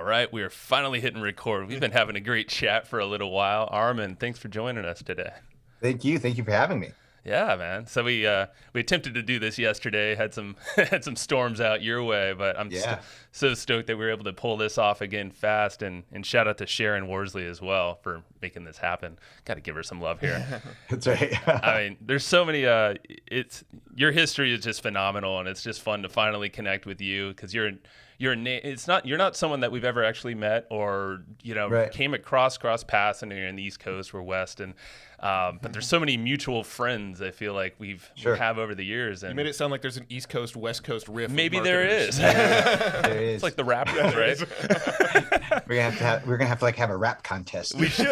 right, we are finally hitting record. We've been having a great chat for a little while. Armand, thanks for joining us today. Thank you. Thank you for having me. Yeah, man. So we attempted to do this yesterday. Had some had some storms out your way, but I'm Yeah, so stoked that we were able to pull this off again fast. And shout out to Sharon Worsley as well for making this happen. Got to give her some love here. that's right. I mean, there's so many. It's your history is just phenomenal, and it's just fun to finally connect with you because you're not someone that we've ever actually met or Right. came across cross paths, and you're in the East Coast or West, and but there's so many mutual friends I feel like we Sure. have over the years, and You made it sound like there's an East Coast, West Coast riff. maybe there is. There is. It's like the rappers, right? We're gonna have to like have a rap contest. We should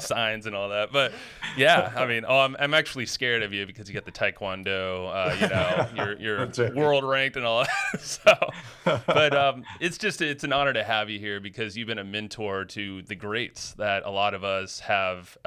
signs and all that, but yeah, I mean, I'm actually scared of you because you got the Taekwondo, you're That's right. world ranked and all that. So, but it's an honor to have you here because you've been a mentor to the greats that a lot of us have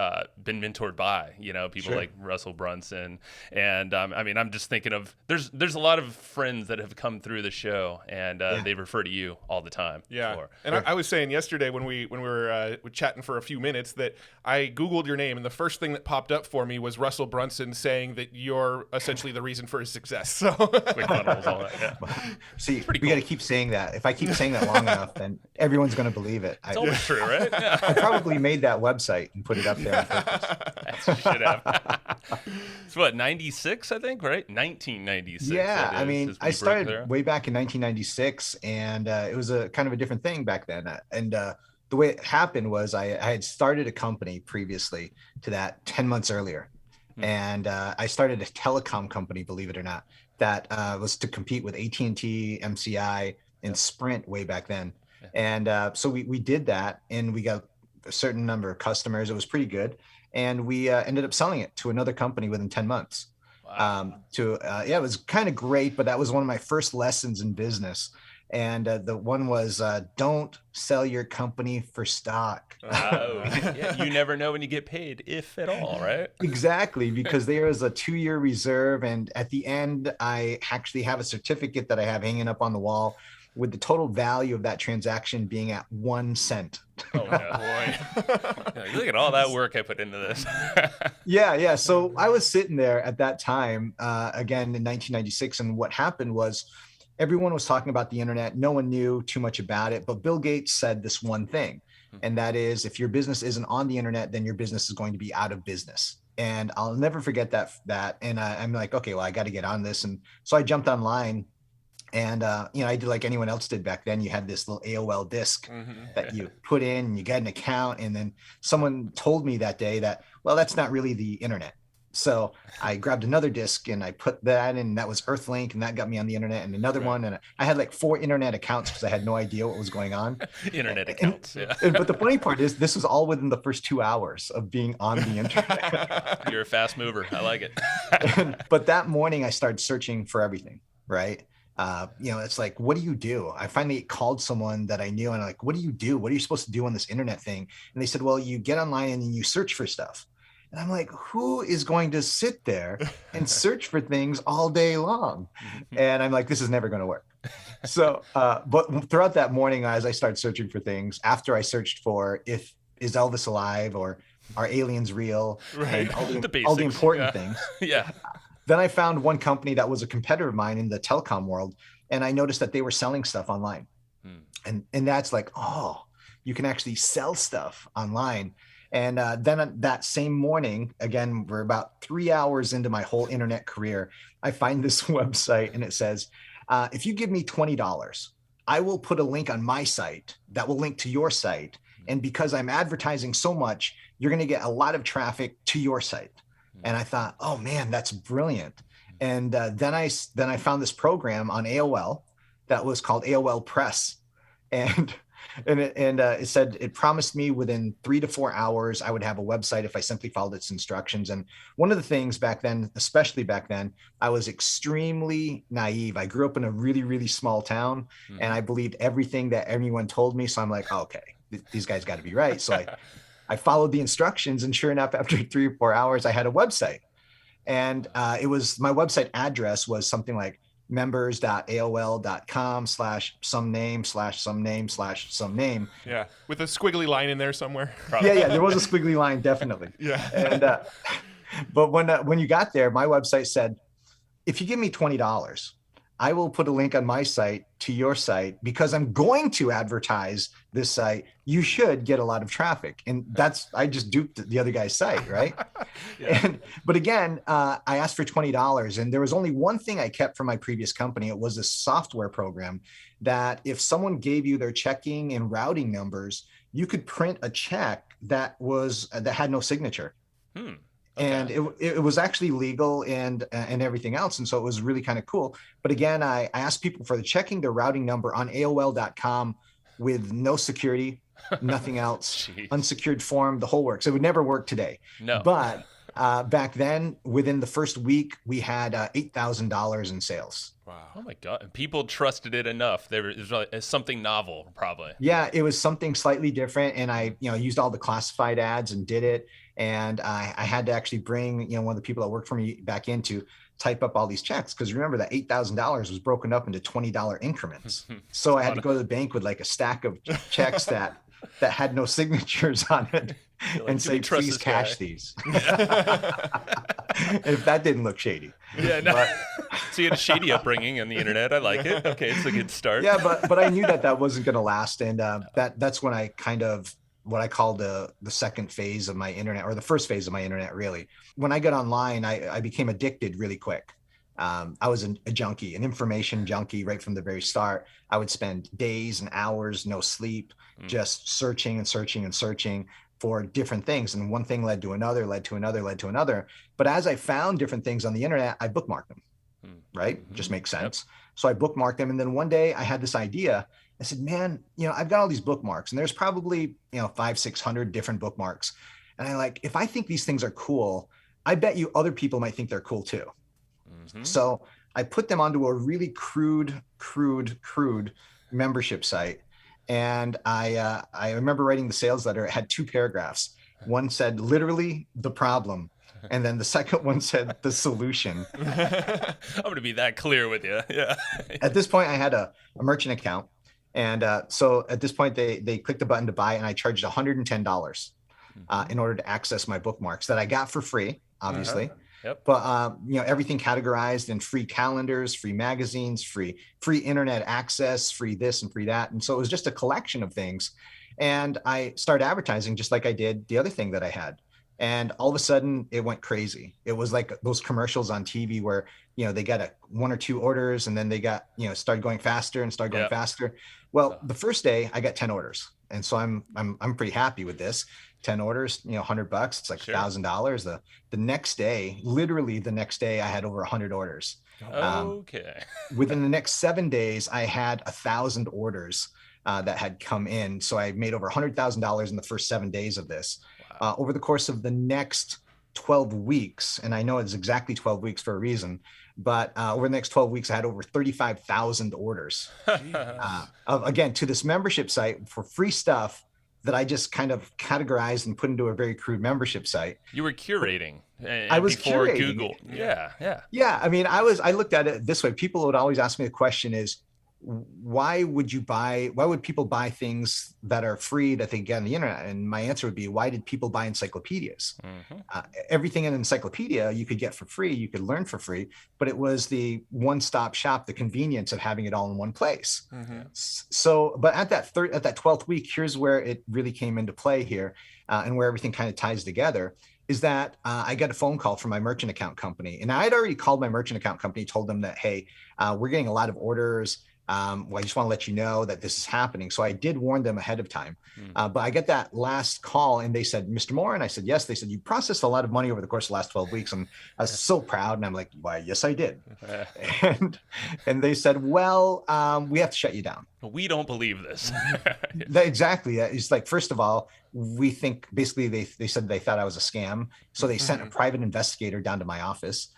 been mentored by. People Sure. like Russell Brunson, and I mean, I'm just thinking of there's a lot of friends that have come through the show, and they refer to you all the time. Yeah, for. and I was saying yesterday when we were chatting for a few minutes that I Googled your name, and the first thing that popped up for me was Russell Brunson saying that you're essentially the reason for his success. So Quick funnels, all that. Yeah. See, we cool. got to keep saying that. If I keep saying that long enough, then everyone's gonna believe it. It's always true, right? Yeah. I probably made that website and put it up there on purpose. That's what you should have. It's what, 96, I think, right? 1996. Yeah, that I is, mean, as we I broke started there. way back in 1996, and it was a kind of a different thing back then. And the way it happened was I had started a company previously to that 10 months earlier. And I started a telecom company, believe it or not, that was to compete with AT&T, MCI, and Sprint way back then. And so we did that, and we got a certain number of customers. It was pretty good. And we ended up selling it to another company within 10 months. Wow. It was kind of great, but that was one of my first lessons in business. And the one was don't sell your company for stock. Oh, yeah, you never know when you get paid, if at all, right? Exactly, because there is a 2-year reserve. And at the end, I actually have a certificate that I have hanging up on the wall with the total value of that transaction being at 1 cent. Oh, no. Boy. Look at all that work I put into this. Yeah. So I was sitting there at that time, again, in 1996. And what happened was everyone was talking about the internet. No one knew too much about it. But Bill Gates said this one thing, and that is if your business isn't on the internet, then your business is going to be out of business. And I'll never forget that. And I'm like, okay, well, I got to get on this. And so I jumped online. And, I did like anyone else did back then. You had this little AOL disk that you put in and you get an account. And then someone told me that day that, well, that's not really the internet. So I grabbed another disk and I put that in, and that was Earthlink, and that got me on the internet, and another one. And I had like 4 internet accounts because I had no idea what was going on. Internet accounts, yeah. But the funny part is this was all within the first 2 hours of being on the internet. You're a fast mover. I like it. But that morning I started searching for everything, right? It's like, what do you do? I finally called someone that I knew, and I'm like, what do you do? What are you supposed to do on this internet thing? And they said, well, you get online and you search for stuff. And I'm like, who is going to sit there and search for things all day long? And I'm like, this is never going to work. So, but throughout that morning, as I started searching for things, after I searched for is Elvis alive, or are aliens real? Right. And all the basics, important things. Yeah. Then I found one company that was a competitor of mine in the telecom world, and I noticed that they were selling stuff online. And that's like, oh, you can actually sell stuff online. And then that same morning, again, we're about 3 hours into my whole internet career, I find this website, and it says, if you give me $20, I will put a link on my site that will link to your site. And because I'm advertising so much, you're going to get a lot of traffic to your site. And I thought, oh man, that's brilliant. And then I found this program on AOL that was called AOL Press, and it said it promised me within 3 to 4 hours I would have a website if I simply followed its instructions. And one of the things back then, especially back then, I was extremely naive. I grew up in a really, really small town, and I believed everything that everyone told me. So I'm like, oh, okay, these guys got to be right. So I followed the instructions, and sure enough, after 3 or 4 hours, I had a website. And my website address was something like members.aol.com/some name/some name/some name. Yeah, with a squiggly line in there somewhere. Yeah, there was a squiggly line, definitely. Yeah. And but when you got there, my website said, if you give me $20, I will put a link on my site to your site because I'm going to advertise this site. You should get a lot of traffic. And I just duped the other guy's site, right? Yeah. But again, I asked for $20 and there was only one thing I kept from my previous company. It was a software program that if someone gave you their checking and routing numbers, you could print a check that had no signature. Okay. And it was actually legal and everything else. And so it was really kind of cool. But again, I asked people for the checking their routing number on AOL.com with no security, nothing else, unsecured form, the whole works. It would never work today. No. But back then, within the first week, we had $8,000 in sales. Wow. Oh my God. And people trusted it enough. It's something novel, probably. Yeah, it was something slightly different. And I used all the classified ads and did it. And I had to actually bring, one of the people that worked for me back in to type up all these checks. Because remember that $8,000 was broken up into $20 increments. So I had to go to the bank with like a stack of checks that had no signatures on it and say, please cash these. If that didn't look shady. Yeah, no. So you had a shady upbringing on the internet. I like it. Okay, it's a good start. Yeah, but I knew that wasn't going to last. And that's when I kind of, what I call the second phase of my internet, or the first phase of my internet, really. When I got online, I became addicted really quick. I was a junkie, an information junkie right from the very start. I would spend days and hours, no sleep, just searching and searching and searching for different things. And one thing led to another, led to another, led to another. But as I found different things on the internet, I bookmarked them, right? Just makes sense. Yep. So I bookmarked them. And then one day I had this idea. I said, man, I've got all these bookmarks and there's probably, 500-600 different bookmarks. And if I think these things are cool, I bet you other people might think they're cool too. Mm-hmm. So I put them onto a really crude membership site. And I remember writing the sales letter. It had 2 paragraphs. One said literally the problem. And then the second one said the solution. I'm going to be that clear with you. Yeah. At this point, I had a merchant account. And so at this point, they clicked the button to buy, and I charged $110 in order to access my bookmarks that I got for free, obviously. Yep. But everything categorized in free calendars, free magazines, free internet access, free this and free that. And so it was just a collection of things. And I started advertising just like I did the other thing that I had. And all of a sudden it went crazy. It was like those commercials on TV where, they got 1 or 2 orders and then they got, started going faster and started going faster. Well, the first day I got 10 orders. And so I'm pretty happy with this. 10 orders, $100, it's like $1,000. The next day, literally the next day, I had over 100 orders. Okay. Within the next 7 days, I had 1,000 orders that had come in. So I made over $100,000 in the first 7 days of this. Wow. Over the course of the next 12 weeks, and I know it's exactly 12 weeks for a reason, but over the next 12 weeks, I had over 35,000 orders. Again, to this membership site for free stuff that I just kind of categorized and put into a very crude membership site. You were curating. I was before curating Google. it. Yeah. Yeah. I mean, I looked at it this way. People would always ask me the question is, why would people buy things that are free that they get on the internet? And my answer would be, why did people buy encyclopedias? Everything in an encyclopedia you could get for free, you could learn for free, but it was the one-stop shop, the convenience of having it all in one place. So, but at that 12th week, here's where it really came into play here, and where everything kind of ties together, is that I got a phone call from my merchant account company. And I had already called my merchant account company, told them that, hey, we're getting a lot of orders. Well, I just want to let you know that this is happening. So I did warn them ahead of time. But I get that last call and they said, Mr. Morin, I said, yes. They said, you processed a lot of money over the course of the last 12 weeks. And I was so proud. And I'm like, why, yes, I did. And they said, well, we have to shut you down. We don't believe this. Exactly. It's like, first of all, we think basically they said they thought I was a scam. So they sent a private investigator down to my office.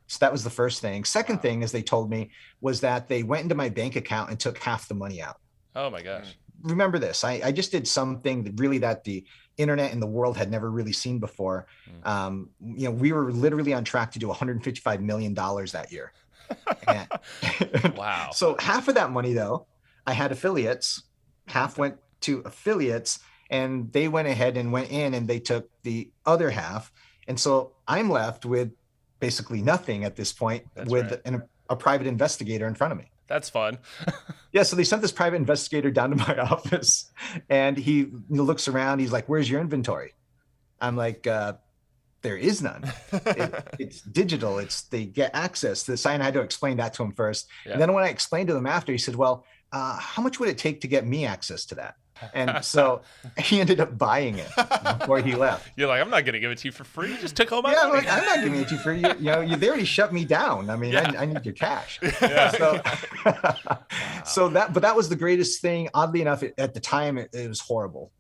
So that was the first thing. Second thing is they told me was that they went into my bank account and took half the money out. Oh my gosh. Remember this. I just did something that the internet and the world had never really seen before. We were literally on track to do $155 million that year. And Wow. so half of that money, though, I had affiliates, half went to affiliates, and they went ahead and went in and they took the other half. And so I'm left with basically nothing at this point That's with right. a private investigator in front of me. That's fun. Yeah, so they sent this private investigator down to my office, and he looks around. He's like, "Where's your inventory?" I'm like, "There is none. It's digital. It's they get access to the site." And I had to explain that to him first, and Yeah. then when I explained to him after, he said, "Well, how much would it take to get me access to that?" And so he ended up buying it before he left. You're like, I'm not gonna give it to you for free. You just took all my Yeah, I'm money. like, I'm not giving it to you for you. They already shut me down. I mean, Yeah. I need your cash. Yeah. So, but that was the greatest thing. Oddly enough, at the time, it was horrible.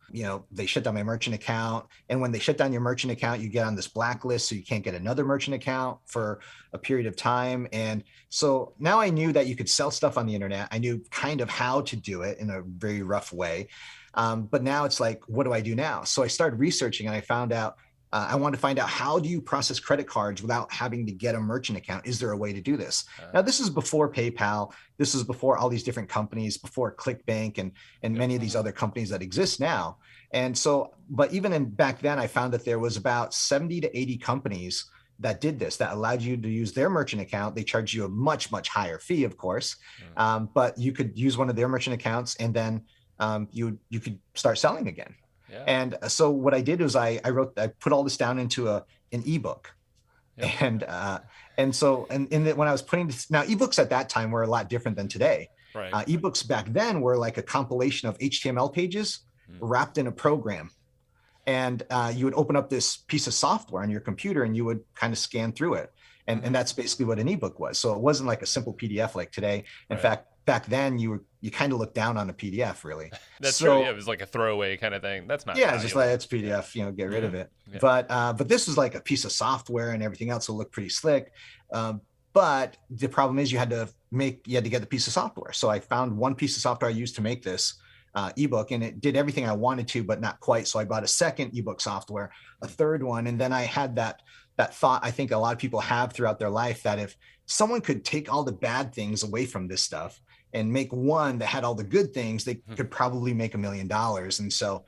They shut down my merchant account. And when they shut down your merchant account, you get on this blacklist. So you can't get another merchant account for a period of time. And so now I knew that you could sell stuff on the internet. I knew kind of how to do it in a very rough way. But now it's like, what do I do now? So I started researching and I found out I wanted to find out, how do you process credit cards without having to get a merchant account? Is there a way to do this? Now, this is before PayPal. This is before all these different companies, before ClickBank and many of these other companies that exist now. And so, but even back then, I found that there was about 70 to 80 companies that did this, that allowed you to use their merchant account. They charge you a much, much higher fee, of course, but you could use one of their merchant accounts, and then you could start selling again. Yeah. And so what I did was I put all this down into an ebook. Yep. And so when I was putting this, now ebooks at that time were a lot different than today. Right. Ebooks back then were like a compilation of HTML pages wrapped in a program. And you would open up this piece of software on your computer and you would kind of scan through it. And that's basically what an ebook was. So it wasn't like a simple PDF like today. In fact, back then you kind of looked down on a PDF, really. That's true. Yeah, it was like a throwaway kind of thing. That's not. Yeah, it's just like, it's PDF, get rid of it. Yeah. But this was like a piece of software, and everything else will look pretty slick. But the problem is you had to get the piece of software. So I found one piece of software I used to make this ebook, and it did everything I wanted to, but not quite. So I bought a second ebook software, a third one, and then I had that thought I think a lot of people have throughout their life, that if someone could take all the bad things away from this stuff and make one that had all the good things, they could probably make $1 million. And so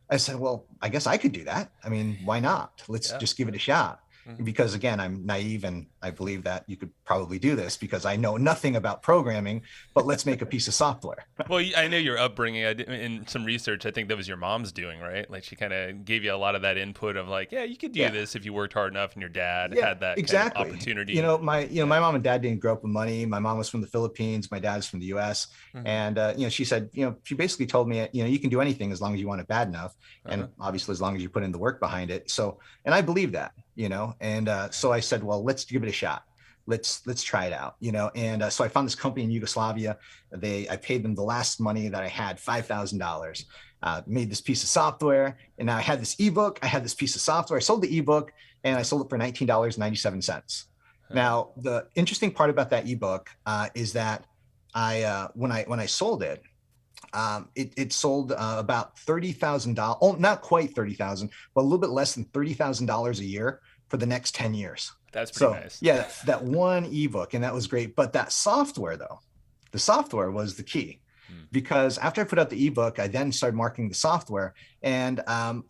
I said, well, I guess I could do that. I mean, why not? Let's just give it a shot. Because again, I'm naive and I believe that you could probably do this because I know nothing about programming, but let's make a piece of software. Well, I know your upbringing. In some research, I think that was your mom's doing, right? Like she kind of gave you a lot of that input of like, yeah, you could do this if you worked hard enough, and your dad had that kind of opportunity. My mom and dad didn't grow up with money. My mom was from the Philippines. My dad's from the US. And, she said, she basically told me, you can do anything as long as you want it bad enough. And obviously, as long as you put in the work behind it. So, and I believe that, and so I said, well, let's give it a shot. Let's try it out, And so I found this company in Yugoslavia. I paid them the last money that I had, $5,000. Made this piece of software, and now I had this ebook. I had this piece of software. I sold the ebook, and I sold it for $19.97. Now, the interesting part about that ebook is that when I sold it, it sold about $30,000. Oh, not quite 30,000, but a little bit less than $30,000 a year for the next 10 years. That's pretty nice. Yeah, that one ebook, and that was great. But that software, though, the software was the key, because after I put out the ebook, I then started marketing the software, and I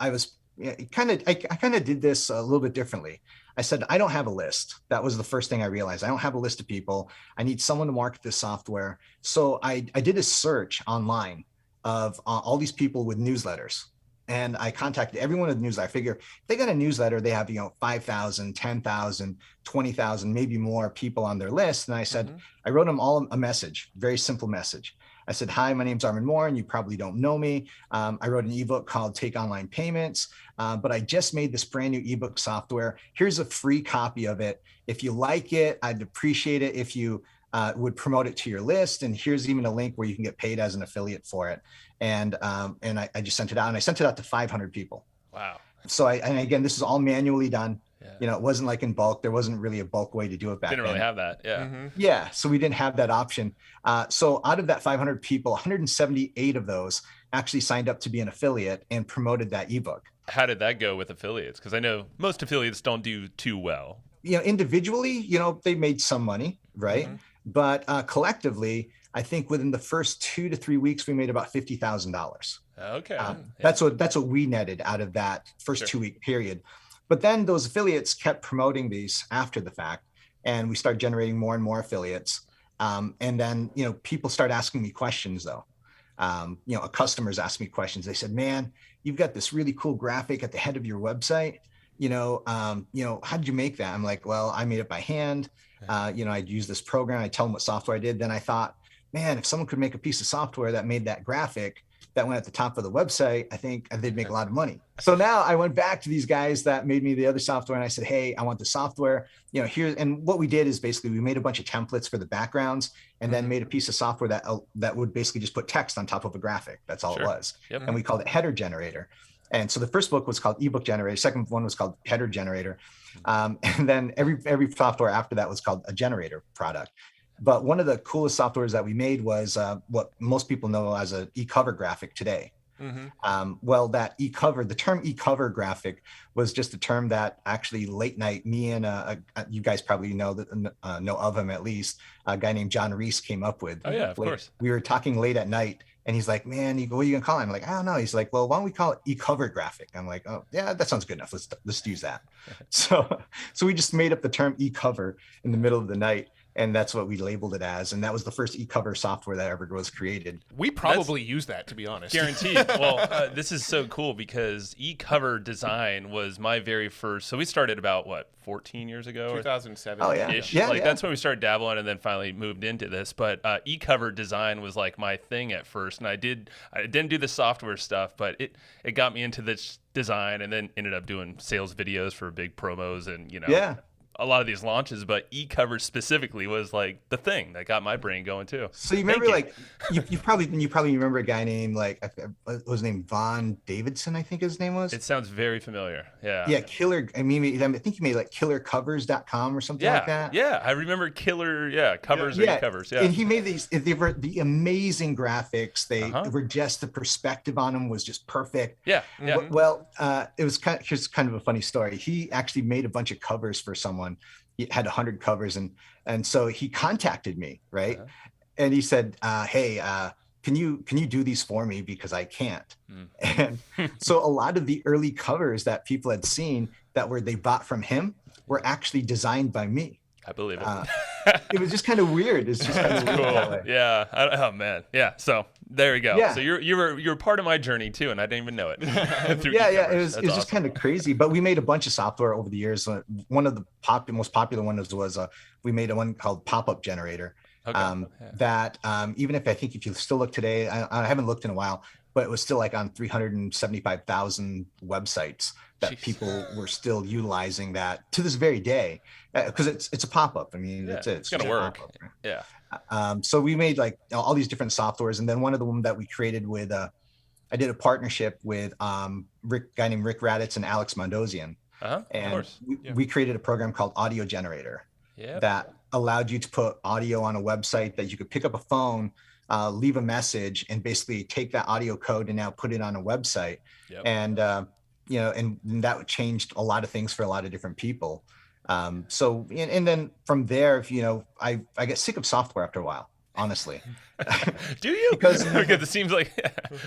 kind of did this a little bit differently. I said, I don't have a list. That was the first thing I realized. I don't have a list of people. I need someone to market this software. So I did a search online of all these people with newsletters. And I contacted everyone with a newsletter. I figure if they got a newsletter, they have, 5,000, 10,000, 20,000, maybe more people on their list. And I said, I wrote them all a message, very simple message. I said, hi, my name's Armand Morin. You probably don't know me. I wrote an ebook called Take Online Payments, but I just made this brand new ebook software. Here's a free copy of it. If you like it, I'd appreciate it if you would promote it to your list. And here's even a link where you can get paid as an affiliate for it. And I just sent it out, and I sent it out to 500 people. Wow. So and again, this is all manually done. Yeah. It wasn't like in bulk. There wasn't really a bulk way to do it back then. Didn't really have that. Yeah. Yeah. So we didn't have that option. So out of that 500 people, 178 of those actually signed up to be an affiliate and promoted that ebook. How did that go with affiliates? Because I know most affiliates don't do too well. Individually, they made some money, right? Mm-hmm. But collectively, I think within the first 2 to 3 weeks, we made about $50,000. Okay. That's what we netted out of that first 2-week period. But then those affiliates kept promoting these after the fact, and we started generating more and more affiliates. And then, people start asking me questions though. Customers ask me questions. They said, "Man, you've got this really cool graphic at the head of your website. How did you make that?" I'm like, "Well, I made it by hand. I'd use this program. I tell them what software I did. Then I thought, man, if someone could make a piece of software that made that graphic that went at the top of the website, I think they'd make a lot of money." So now I went back to these guys that made me the other software, and I said, "Hey, I want the software, here." And what we did is basically we made a bunch of templates for the backgrounds, and then made a piece of software that would basically just put text on top of a graphic. That's all it was. Yep. And we called it Header Generator. And so the first book was called Ebook Generator. Second one was called Header Generator. And then every software after that was called a generator product. But one of the coolest softwares that we made was what most people know as an e-cover graphic today. Well, that the term e-cover graphic was just a term that actually late night, me and you guys probably know of him at least, a guy named John Reese came up with. Oh yeah, of course. We were talking late at night, and he's like, "Man, what are you gonna call it?" I'm like, "I don't know." He's like, "Well, why don't we call it e-cover graphic?" I'm like, "Oh yeah, that sounds good enough. Let's use that." So we just made up the term e-cover in the middle of the night. And that's what we labeled it as. And that was the first e-cover software that ever was created. We probably use that, to be honest. Guaranteed. Well, this is so cool because e-cover design was my very first. So we started about 14 years ago? 2007. Oh yeah. Ish. Yeah, That's when we started dabbling and then finally moved into this. But e-cover design was like my thing at first. And I didn't do the software stuff, but it got me into this design and then ended up doing sales videos for big promos and, a lot of these launches, but e-cover specifically was like the thing that got my brain going too. So you remember you probably remember a guy named what was his name, Von Davidson, I think his name was. It sounds very familiar. Yeah. Yeah, Killer. I think he made killercovers.com or something like that. Yeah, I remember covers or e-covers. Yeah. And he made these. They were the amazing graphics. They were just the perspective on them was just perfect. Yeah. Well, it was here's kind of a funny story. He actually made a bunch of covers for someone. He had 100 covers, and so he contacted me, right? And he said, "Hey, can you do these for me because I can't?" And so a lot of the early covers that people had seen they bought from him were actually designed by me. I believe it. It was just kind of weird. It's just kind of weird that way. Yeah. Oh man. Yeah. So there we go. Yeah. So you were part of my journey too, and I didn't even know it. Yeah. It was just kind of crazy. But we made a bunch of software over the years. One of the most popular ones was we made one called Pop-Up Generator. That even if you still look today, I haven't looked in a while, but it was still like on 375,000 websites that people were still utilizing that to this very day because it's a pop-up. I mean, it's gonna work. Right? Yeah. So we made like all these different softwares, and then one of the ones that we created with I did a partnership with guy named Rick Raditz and Alex Mondosian, and we created a program called Audio Generator that allowed you to put audio on a website that you could pick up a phone, leave a message, and basically take that audio code and now put it on a website. And and that changed a lot of things for a lot of different people. So then from there, I get sick of software after a while, honestly. Do you? Because it seems like,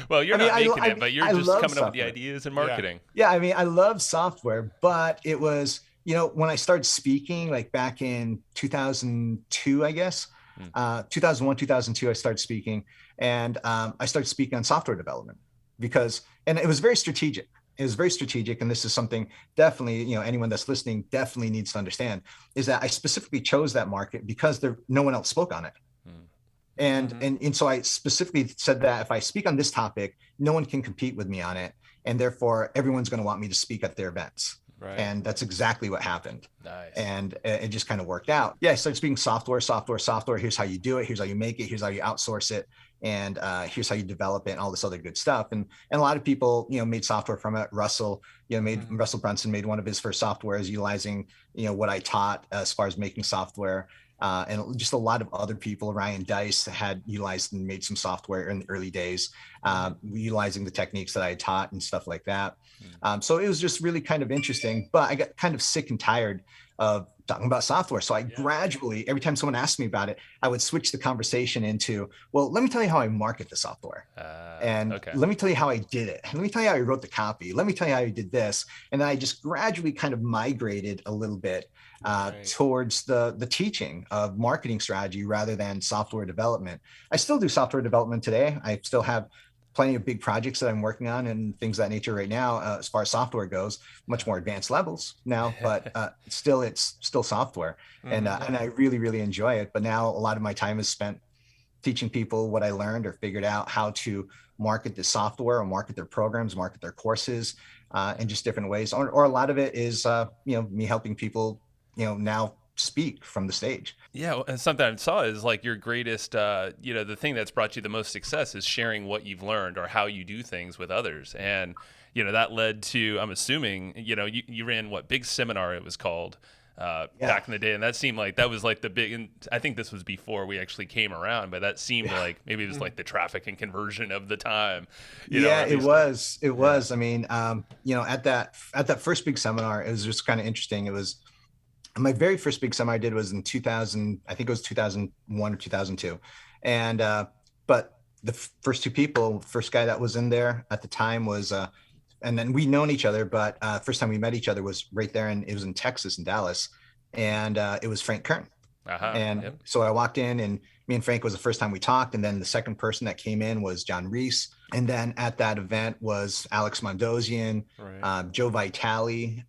well, you're not making it, but you're just coming up with the ideas and marketing. Yeah, I mean, I love software, but it was, when I started speaking, like back in 2002, I guess, 2001, 2002, I started speaking, and I started speaking on software development and it was very strategic. It was very strategic, and this is something definitely, anyone that's listening definitely needs to understand, is that I specifically chose that market because no one else spoke on it. And so I specifically said that if I speak on this topic, no one can compete with me on it, and therefore everyone's going to want me to speak at their events. Right. And that's exactly what happened. Nice. And it just kind of worked out. Yeah, I started speaking software. Here's how you do it. Here's how you make it. Here's how you outsource it. And here's how you develop it and all this other good stuff. And a lot of people, made software from it. Russell Brunson made one of his first softwares utilizing, what I taught as far as making software. And just a lot of other people. Ryan Dice had utilized and made some software in the early days, utilizing the techniques that I had taught and stuff like that. So it was just really kind of interesting, but I got kind of sick and tired of talking about software. So I gradually, every time someone asked me about it, I would switch the conversation into, well, let me tell you how I market the software. And let me tell you how I did it. Let me tell you how I wrote the copy. Let me tell you how I did this. And then I just gradually kind of migrated a little bit towards the teaching of marketing strategy rather than software development. I still do software development today. I still have plenty of big projects that I'm working on and things of that nature right now, as far as software goes, much more advanced levels now, but it's still software. And I really, really enjoy it. But now a lot of my time is spent teaching people what I learned or figured out how to market the software or market their programs, market their courses in just different ways. Or a lot of it is, me helping people, now speak from the stage. Yeah, and something I saw is like your greatest, the thing that's brought you the most success is sharing what you've learned or how you do things with others. And, that led to, I'm assuming, you ran what, Big Seminar it was called back in the day. And that seemed like that was like the big, and I think this was before we actually came around, but that seemed like maybe it was like the traffic and conversion of the time. It was. I mean, at that first big seminar, it was just kind of interesting. It was, my very first big seminar I did was in 2000, I think it was 2001 or 2002. And, but the first guy that was in there at the time was, and then we'd known each other, but first time we met each other was right there. And it was in Texas, in Dallas. And it was Frank Kern. So I walked in, and me and Frank was the first time we talked. And then the second person that came in was John Reese. And then at that event was Alex Mondosian, Joe Vitale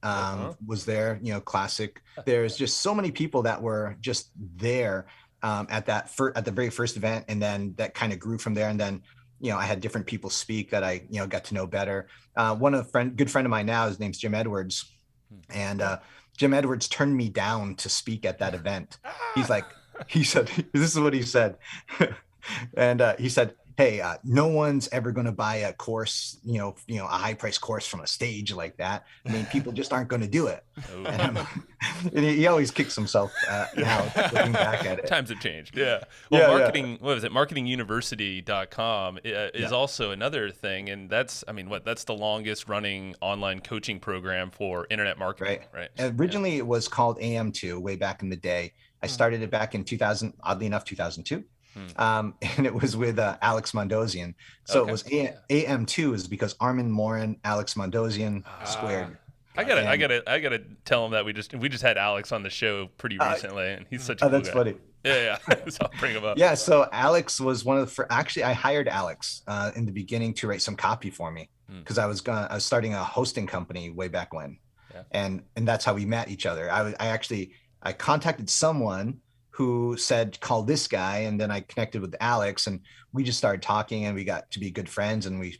was there, classic. There's just so many people that were just there at the very first event. And then that kind of grew from there. And then, I had different people speak that I, got to know better. Good friend of mine now, his name's Jim Edwards. And Jim Edwards turned me down to speak at that event. He said, this is what he said. And he said, hey, no one's ever going to buy a course, a high price course from a stage like that. I mean, people just aren't going to do it. And he always kicks himself now looking back at it. Times have changed. Yeah. Well, what was it? Marketinguniversity.com is also another thing. And that's the longest running online coaching program for internet marketing. Right. Originally, it was called AM2 way back in the day. I started it back in 2002. And it was with Alex Mondosian. So it was AM2 is because Armand Morin, Alex Mondosian squared. I gotta tell him that we just had Alex on the show pretty recently, and he's such a cool that's guy. Funny. Yeah. So I'll bring him up. Yeah. So Alex was one of the actually, I hired Alex in the beginning to write some copy for me because I was starting a hosting company way back when, and that's how we met each other. I contacted someone who said, call this guy. And then I connected with Alex, and we just started talking, and we got to be good friends. And we,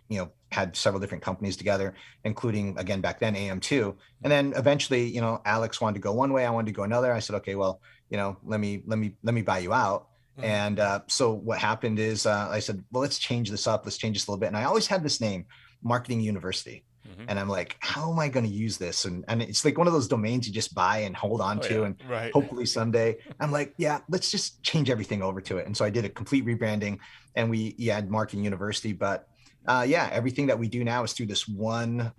had several different companies together, including, again, back then AM2. And then eventually, Alex wanted to go one way, I wanted to go another. I said, okay, well, let me buy you out. And so what happened is I said, well, let's change this up. Let's change this a little bit. And I always had this name, Marketing University. And I'm like, how am I going to use this? And it's like one of those domains you just buy and hold on to. And hopefully someday I'm like, yeah, let's just change everything over to it. And so I did a complete rebranding, and we had Marketing University. But everything that we do now is through this one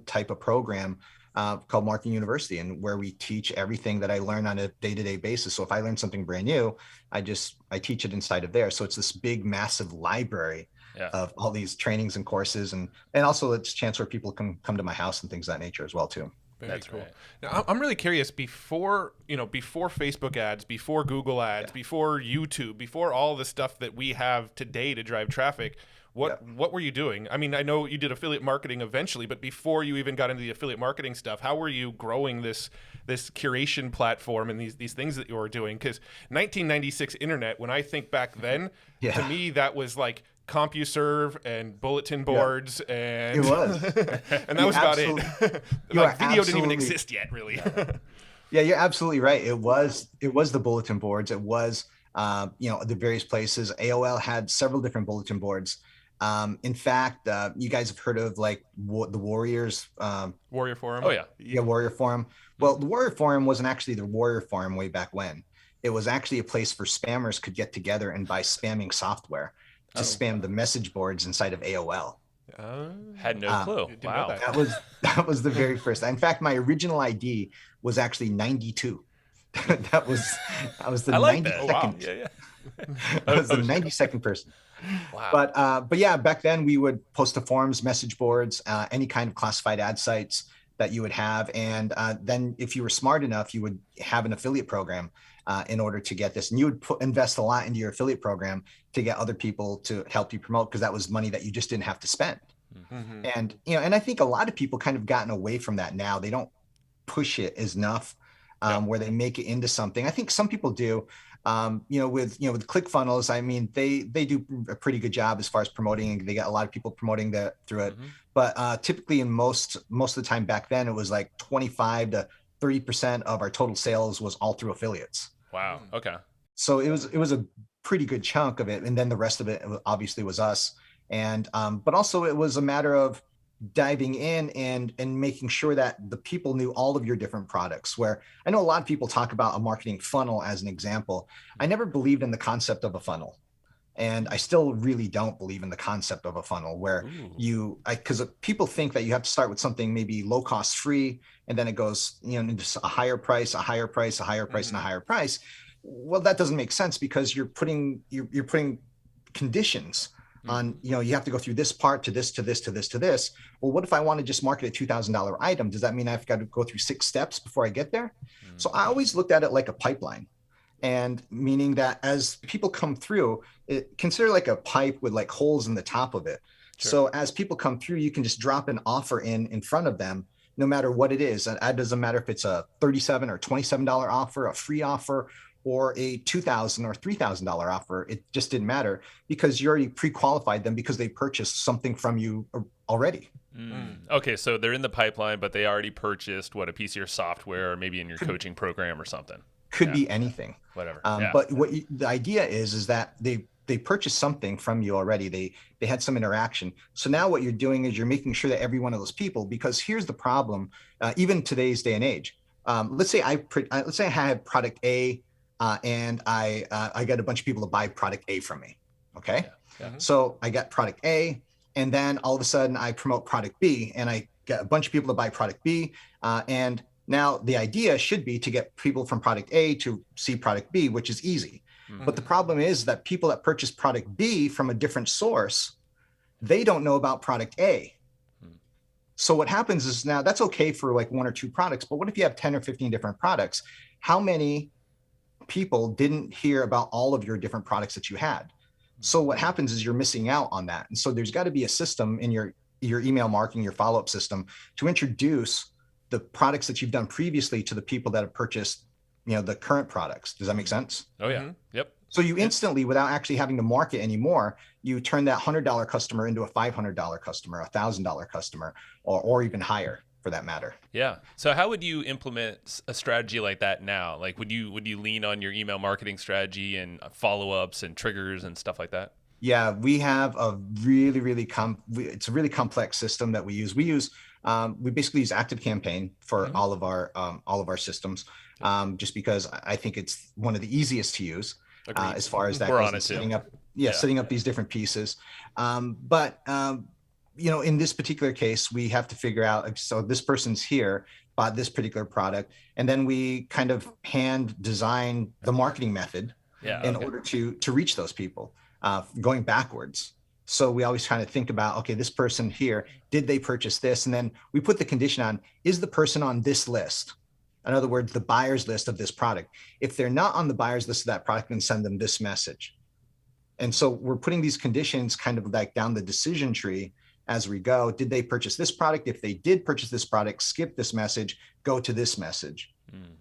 type of program called Marketing University, and where we teach everything that I learn on a day-to-day basis. So if I learn something brand new, I teach it inside of there. So it's this big, massive library of all these trainings and courses, and also it's a chance where people can come to my house and things of that nature as well too. That's cool. Right. Now, I'm really curious, before Facebook ads, before Google ads, before YouTube, before all the stuff that we have today to drive traffic, what were you doing? I mean, I know you did affiliate marketing eventually, but before you even got into the affiliate marketing stuff, how were you growing this curation platform and these things that you were doing? Because 1996 internet, when I think back then, to me that was like CompuServe and bulletin boards, and it was, and that was about it. Like video didn't even exist yet, really. Yeah, you're absolutely right. It was the bulletin boards. It was the various places. AOL had several different bulletin boards. In fact, you guys have heard of like the Warriors Warrior Forum. Oh yeah. Warrior Forum. Well, the Warrior Forum wasn't actually the Warrior Forum way back when. It was actually a place for spammers could get together and buy spamming software to spam the message boards inside of AOL. Had no clue. Wow. That was the very first. In fact, my original ID was actually 92. that was the I like 90 that. Oh, wow. second. Yeah, yeah. I was the Oh, shit. 92nd person. Wow. But yeah, back then we would post to forums, message boards, any kind of classified ad sites that you would have. And then if you were smart enough, you would have an affiliate program in order to get this. And you would invest a lot into your affiliate program to get other people to help you promote, because that was money that you just didn't have to spend. Mm-hmm. And, and I think a lot of people kind of gotten away from that now. They don't push it enough where they make it into something. I think some people do. With ClickFunnels, I mean, they do a pretty good job as far as promoting. They got a lot of people promoting that through it. Mm-hmm. But typically, in most of the time back then, it was like 25 to 30% of our total sales was all through affiliates. Wow. Okay. So it was a pretty good chunk of it, and then the rest of it obviously was us. And but also it was a matter of diving in and making sure that the people knew all of your different products. Where I know a lot of people talk about a marketing funnel as an example. I never believed in the concept of a funnel, and I still really don't believe in the concept of a funnel where because people think that you have to start with something maybe low cost, free, and then it goes into a higher price, a higher price, a higher price, and a higher price. Well, that doesn't make sense, because you're putting conditions on, you have to go through this part to this, to this, to this, to this. Well, what if I want to just market a $2,000 item? Does that mean I've got to go through 6 steps before I get there? So I always looked at it like a pipeline, and meaning that as people come through, consider like a pipe with like holes in the top of it. Sure. So as people come through, you can just drop an offer in front of them, no matter what it is. And it doesn't matter if it's a $37 or $27 offer, a free offer, or a $2,000 or $3,000 offer. It just didn't matter, because you already pre-qualified them because they purchased something from you already. Okay, so they're in the pipeline, but they already purchased a piece of your software, or maybe in your coaching program or something. Could be anything. Whatever. But the idea is that they purchased something from you already. They had some interaction. So now what you're doing is you're making sure that every one of those people, because here's the problem, even today's day and age. Let's say I had product A, and I got a bunch of people to buy product A from me. Okay. Yeah. So I got product A, and then all of a sudden I promote product B, and I get a bunch of people to buy product B. And now the idea should be to get people from product A to see product B, which is easy. But the problem is that people that purchase product B from a different source, they don't know about product A. So what happens is, now that's okay for like 1 or 2 products, but what if you have 10 or 15 different products? How many people didn't hear about all of your different products that you had? So what happens is you're missing out on that. And so there's got to be a system in your email marketing, your follow-up system, to introduce the products that you've done previously to the people that have purchased, the current products. Does that make sense? Oh yeah. Yep. So you instantly, without actually having to market anymore, you turn that $100 customer into a $500 customer, a $1,000 customer, or even higher, for that matter. Yeah. So how would you implement a strategy like that now? Like, would you lean on your email marketing strategy and follow-ups and triggers and stuff like that? Yeah, we have a really it's a really complex system that we use. We basically use ActiveCampaign for all of our systems, just because I think it's one of the easiest to use as far as that goes. Setting up these different pieces. But in this particular case, we have to figure out, so this person's here, bought this particular product, and then we kind of hand design the marketing method in order to reach those people, going backwards. So we always kind of think about, okay, this person here, did they purchase this? And then we put the condition on, is the person on this list? In other words, the buyer's list of this product. If they're not on the buyer's list of that product, then send them this message. And so we're putting these conditions kind of like down the decision tree as we go. Did they purchase this product? If they did purchase this product, skip this message, go to this message.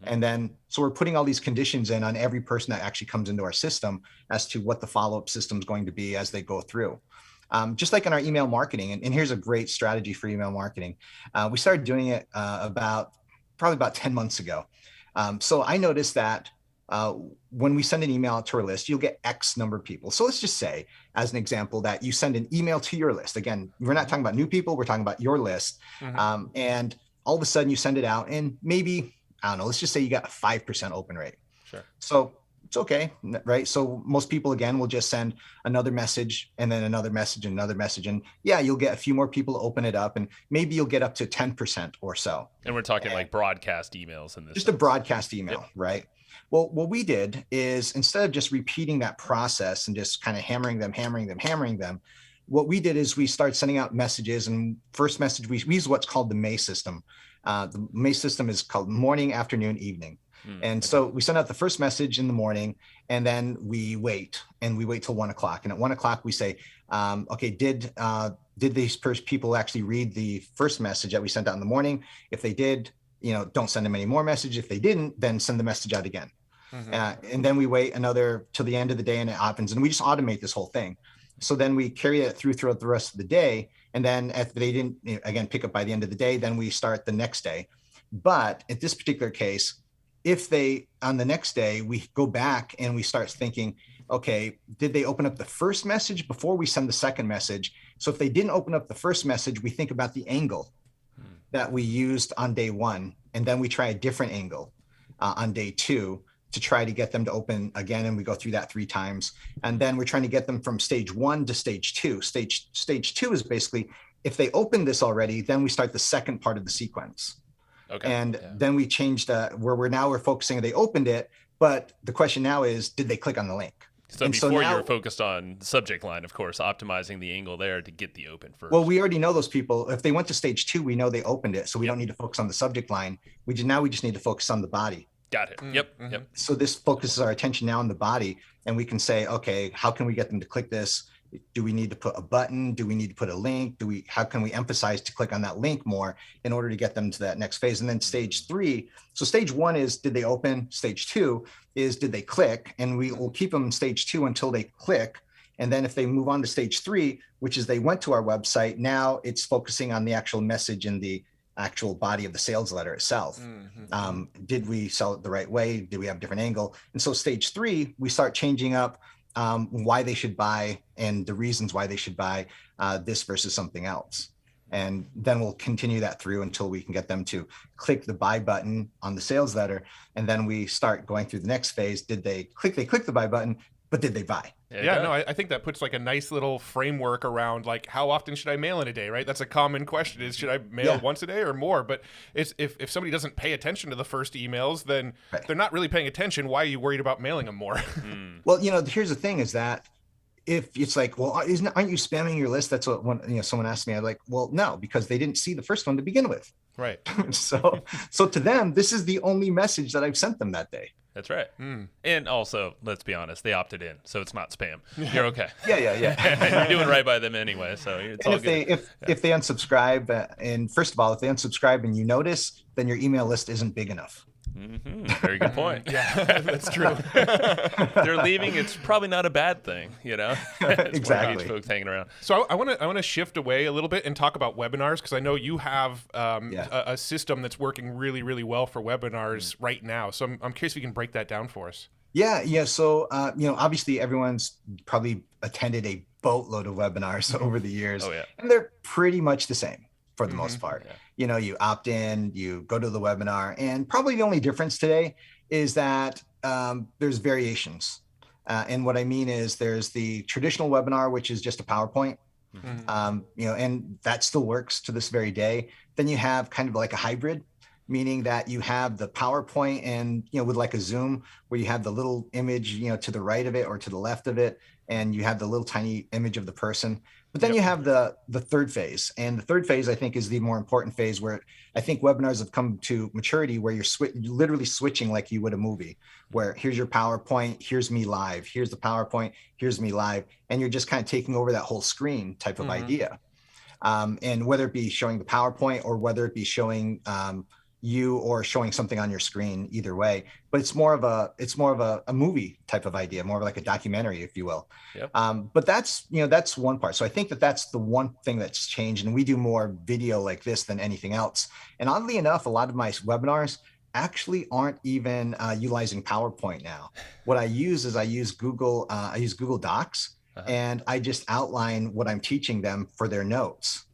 And then, so we're putting all these conditions in on every person that actually comes into our system as to what the follow-up system is going to be as they go through. Just like in our email marketing, and here's a great strategy for email marketing. We started doing it probably about 10 months ago. So I noticed that when we send an email out to our list, you'll get X number of people. So let's just say, as an example, that you send an email to your list. Again, we're not talking about new people, we're talking about your list. And all of a sudden you send it out, and maybe, I don't know, let's just say you got a 5% open rate. Sure. So it's okay, right? So most people, again, will just send another message and then another message and another message. And yeah, you'll get a few more people to open it up, and maybe you'll get up to 10% or so. And we're talking like broadcast emails in this just sense. A broadcast email, right? Well, what we did is, instead of just repeating that process and just kind of hammering them, what we did is we started sending out messages. And first message, we use what's called the May system. The May system is called morning, afternoon, evening. And so we send out the first message in the morning, and then we wait till 1 o'clock. And at 1 o'clock, we say, okay, did these people actually read the first message that we sent out in the morning? If they did, don't send them any more messages. If they didn't, then send the message out again. And then we wait till the end of the day, and it happens. And we just automate this whole thing. So then we carry it throughout the rest of the day. And then if they didn't, again, pick up by the end of the day, then we start the next day. But at this particular case, on the next day, we go back and we start thinking, okay, did they open up the first message before we send the second message? So if they didn't open up the first message, we think about the angle that we used on day one. And then we try a different angle on day two to try to get them to open again. And we go through that 3 times. And then we're trying to get them from stage 1 to stage 2. Stage 2 is basically, if they opened this already, then we start the second part of the sequence. Okay. And then we changed where we're focusing, they opened it, but the question now is, did they click on the link? So before you were focused on the subject line, of course, optimizing the angle there to get the open first. Well, we already know those people. If they went to stage 2, we know they opened it. So we don't need to focus on the subject line. We just need to focus on the body. Got it. Yep. So this focuses our attention now on the body, and we can say, okay, how can we get them to click this? Do we need to put a button? Do we need to put a link? How can we emphasize to click on that link more in order to get them to that next phase? And then stage 3. So stage 1 is, did they open? Stage 2 is, did they click? And we will keep them in stage 2 until they click. And then if they move on to stage 3, which is they went to our website, now it's focusing on the actual message in the actual body of the sales letter itself. Did we sell it the right way? Did we have a different angle? And so stage 3, we start changing up why they should buy and the reasons why they should buy this versus something else. And then we'll continue that through until we can get them to click the buy button on the sales letter. And then we start going through the next phase. Did they click the buy button, but did they buy? I think that puts like a nice little framework around like, how often should I mail in a day, right? That's a common question, is should I mail once a day or more? But it's if somebody doesn't pay attention to the first emails, then they're not really paying attention. Why are you worried about mailing them more? Well, here's the thing is that if it's like, well, aren't you spamming your list? That's what someone asked me. I'm like, well, no, because they didn't see the first one to begin with. Right. So to them, this is the only message that I've sent them that day. That's right. And also, let's be honest, they opted in, so it's not spam. You're okay. Yeah. You're doing right by them anyway, so it's all good. If they unsubscribe, and first of all, if they unsubscribe and you notice, then your email list isn't big enough. Very good point. Yeah, that's true. They're leaving. It's probably not a bad thing, Exactly. Folks hanging around. So I want to shift away a little bit and talk about webinars, because I know you have a system that's working really, really well for webinars right now. So I'm curious if you can break that down for us. Yeah. So obviously everyone's probably attended a boatload of webinars over the years, and they're pretty much the same for the most part. You opt in, you go to the webinar, and probably the only difference today is that there's variations. And what I mean is there's the traditional webinar, which is just a PowerPoint, and that still works to this very day. Then you have kind of like a hybrid, meaning that you have the PowerPoint and, with like a Zoom where you have the little image, to the right of it or to the left of it, and you have the little tiny image of the person. But then you have the third phase. And the third phase, I think, is the more important phase, where I think webinars have come to maturity, where you're literally switching like you would a movie, where here's your PowerPoint, here's me live, here's the PowerPoint, here's me live. And you're just kind of taking over that whole screen type of idea. And whether it be showing the PowerPoint or whether it be showing you or showing something on your screen, either way, but it's more of a movie type of idea, more of like a documentary, if you will. But that's one part. So I think that's the one thing that's changed, and we do more video like this than anything else. And oddly enough, a lot of my webinars actually aren't even utilizing PowerPoint now. What I use is Google Docs, and I just outline what I'm teaching them for their notes.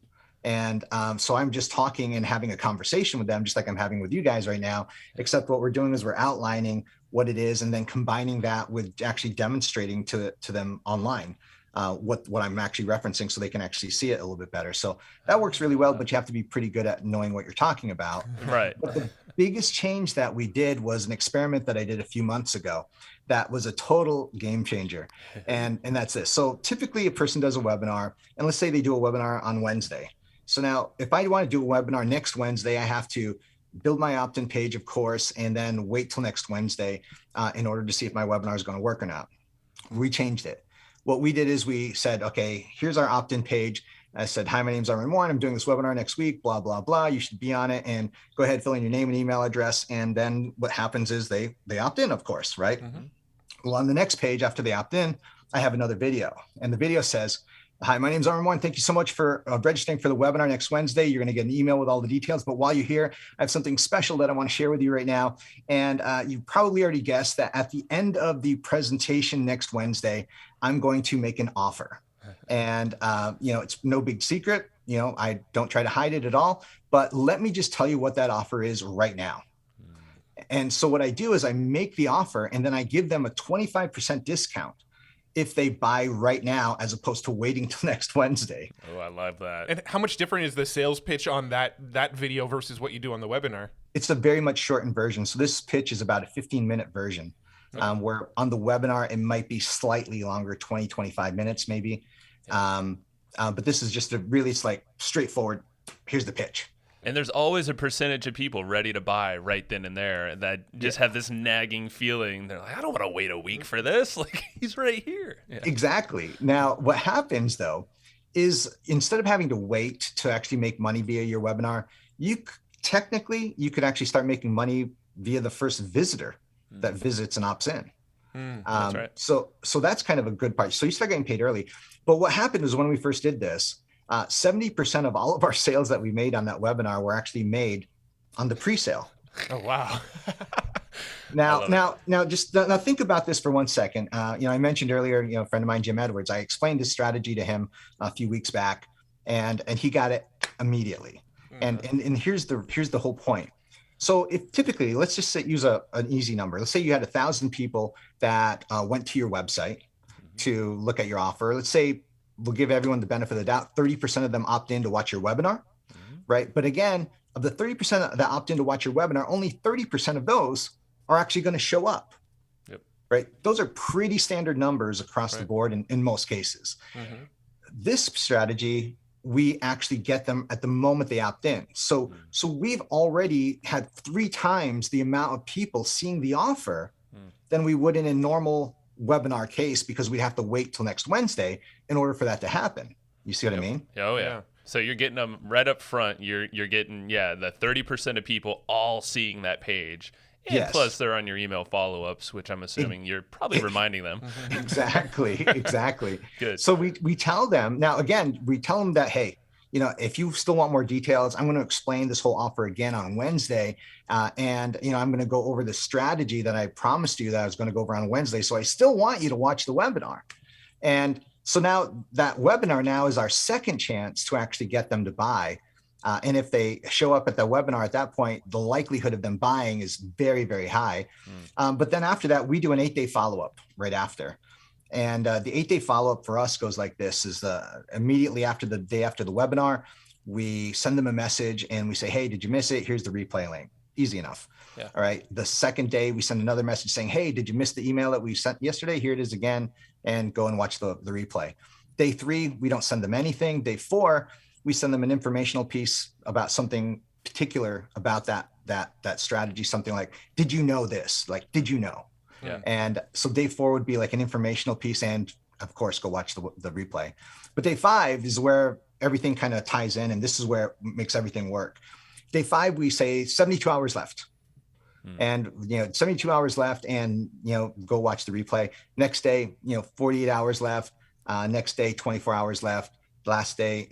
And so I'm just talking and having a conversation with them, just like I'm having with you guys right now, except what we're doing is we're outlining what it is and then combining that with actually demonstrating to them online what I'm actually referencing so they can actually see it a little bit better. So that works really well, but you have to be pretty good at knowing what you're talking about. Right. But the biggest change that we did was an experiment that I did a few months ago that was a total game changer. And that's this. So typically a person does a webinar, and let's say they do a webinar on Wednesday. So now if I want to do a webinar next Wednesday, I have to build my opt-in page, of course, and then wait till next Wednesday in order to see if my webinar is going to work or not. We changed it. What we did is we said, okay, here's our opt-in page. I said, hi, my name's Armand Morin. I'm doing this webinar next week, blah, blah, blah. You should be on it, and go ahead, fill in your name and email address. And then what happens is they opt in, of course, right? Mm-hmm. Well, on the next page after they opt in, I have another video, and the video says, hi, my name's Armand Morin. Thank you so much for registering for the webinar next Wednesday. You're going to get an email with all the details. But while you're here, I have something special that I want to share with you right now. And you probably already guessed that at the end of the presentation next Wednesday, I'm going to make an offer. And, it's no big secret. I don't try to hide it at all. But let me just tell you what that offer is right now. And so what I do is I make the offer, and then I give them a 25% discount if they buy right now, as opposed to waiting till next Wednesday. Oh, I love that. And how much different is the sales pitch on that video versus what you do on the webinar? It's a very much shortened version. So this pitch is about a 15-minute version, where on the webinar, it might be slightly longer, 20, 25 minutes maybe. But this is just it's like straightforward. Here's the pitch. And there's always a percentage of people ready to buy right then and there that just have this nagging feeling. They're like, I don't want to wait a week for this. Like, he's right here. Yeah. Exactly. Now, what happens, though, is instead of having to wait to actually make money via your webinar, you could actually start making money via the first visitor that visits and opts in. That's right. So that's kind of a good part. So you start getting paid early. But what happened was when we first did this, 70% of all of our sales that we made on that webinar were actually made on the pre-sale. Oh, wow. Now think about this for 1 second. I mentioned earlier, a friend of mine, Jim Edwards, I explained this strategy to him a few weeks back, and he got it immediately. Mm-hmm. And here's the whole point. So if typically, let's just use an easy number. Let's say you had 1,000 people that went to your website to look at your offer. Let's say we'll give everyone the benefit of the doubt. 30% of them opt in to watch your webinar, right? But again, of the 30% that opt in to watch your webinar, only 30% of those are actually going to show up, right? Those are pretty standard numbers across the board in most cases. Mm-hmm. This strategy, we actually get them at the moment they opt in. So we've already had 3 times the amount of people seeing the offer than we would in a normal webinar case, because we'd have to wait till next Wednesday in order for that to happen. You see what I mean? Oh yeah. So you're getting them right up front. You're getting the 30% of people all seeing that page. And plus they're on your email follow-ups, which I'm assuming you're probably reminding them. Exactly. Good. So we tell them, now again, we tell them that, hey, if you still want more details, I'm going to explain this whole offer again on Wednesday. And I'm going to go over the strategy that I promised you that I was going to go over on Wednesday. So I still want you to watch the webinar. And so now that webinar now is our second chance to actually get them to buy. And if they show up at the webinar at that point, the likelihood of them buying is very, very high. But then after that, we do an 8-day follow-up right after. And the 8-day follow-up for us goes like this: is immediately after the day after the webinar, we send them a message and we say, hey, did you miss it? Here's the replay link. Easy enough. Yeah. All right. The second day, we send another message saying, hey, did you miss the email that we sent yesterday? Here it is again, and go and watch the replay. Day 3, we don't send them anything. Day 4, we send them an informational piece about something particular about that strategy. Something like, did you know this? Like, did you know? Yeah. And so day 4 would be like an informational piece, and of course, go watch the replay. But day 5 is where everything kind of ties in, and this is where it makes everything work. Day 5, we say 72 hours left. And 72 hours left, and go watch the replay. Next day, 48 hours left. Next day, 24 hours left. Last day,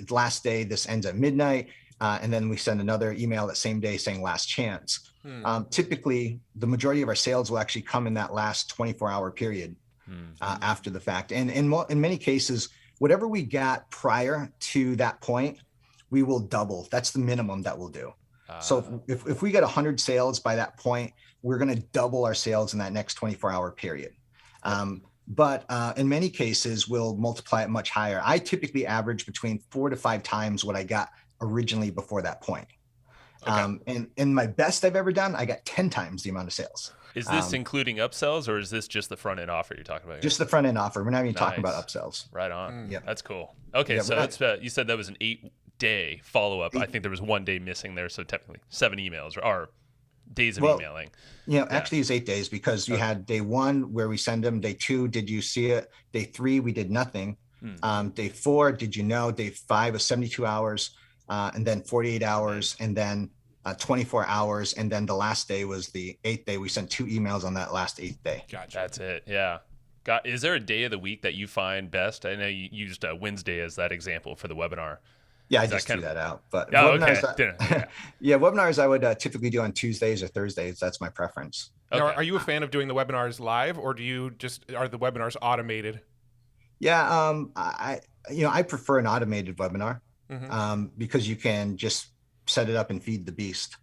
this ends at midnight. And then we send another email that same day saying last chance. Typically, the majority of our sales will actually come in that last 24-hour period after the fact. And in many cases, whatever we got prior to that point, we will double. That's the minimum that we'll do. So if we get 100 sales by that point, we're going to double our sales in that next 24-hour period. But in many cases, we'll multiply it much higher. I typically average between 4 to 5 times what I got originally before that point. And in my best I've ever done, I got 10 times the amount of sales. Is this including upsells, or is this just the front end offer you're talking about here? Just the front end offer. We're not even talking about upsells. Right on. Yep. That's cool. Okay, so that's, you said that was an 8-day follow-up. I think there was 1 day missing there, so technically 7 emails or days of emailing. Actually it's 8 days, because you had day 1 where we send them, day 2, did you see it? Day 3, we did nothing. Day 4, did you know? Day 5 was 72 hours, and then 48 hours, and then 24 hours. And then the last day was the 8th day. We sent 2 emails on that last 8th day. Gotcha. That's it. Yeah. Is there a day of the week that you find best? I know you used Wednesday as that example for the webinar. Yeah, I just threw that out. But webinars, webinars I would typically do on Tuesdays or Thursdays. That's my preference. Okay. Now, are you a fan of doing the webinars live, or are the webinars automated? Yeah, I prefer an automated webinar, because you can just set it up and feed the beast.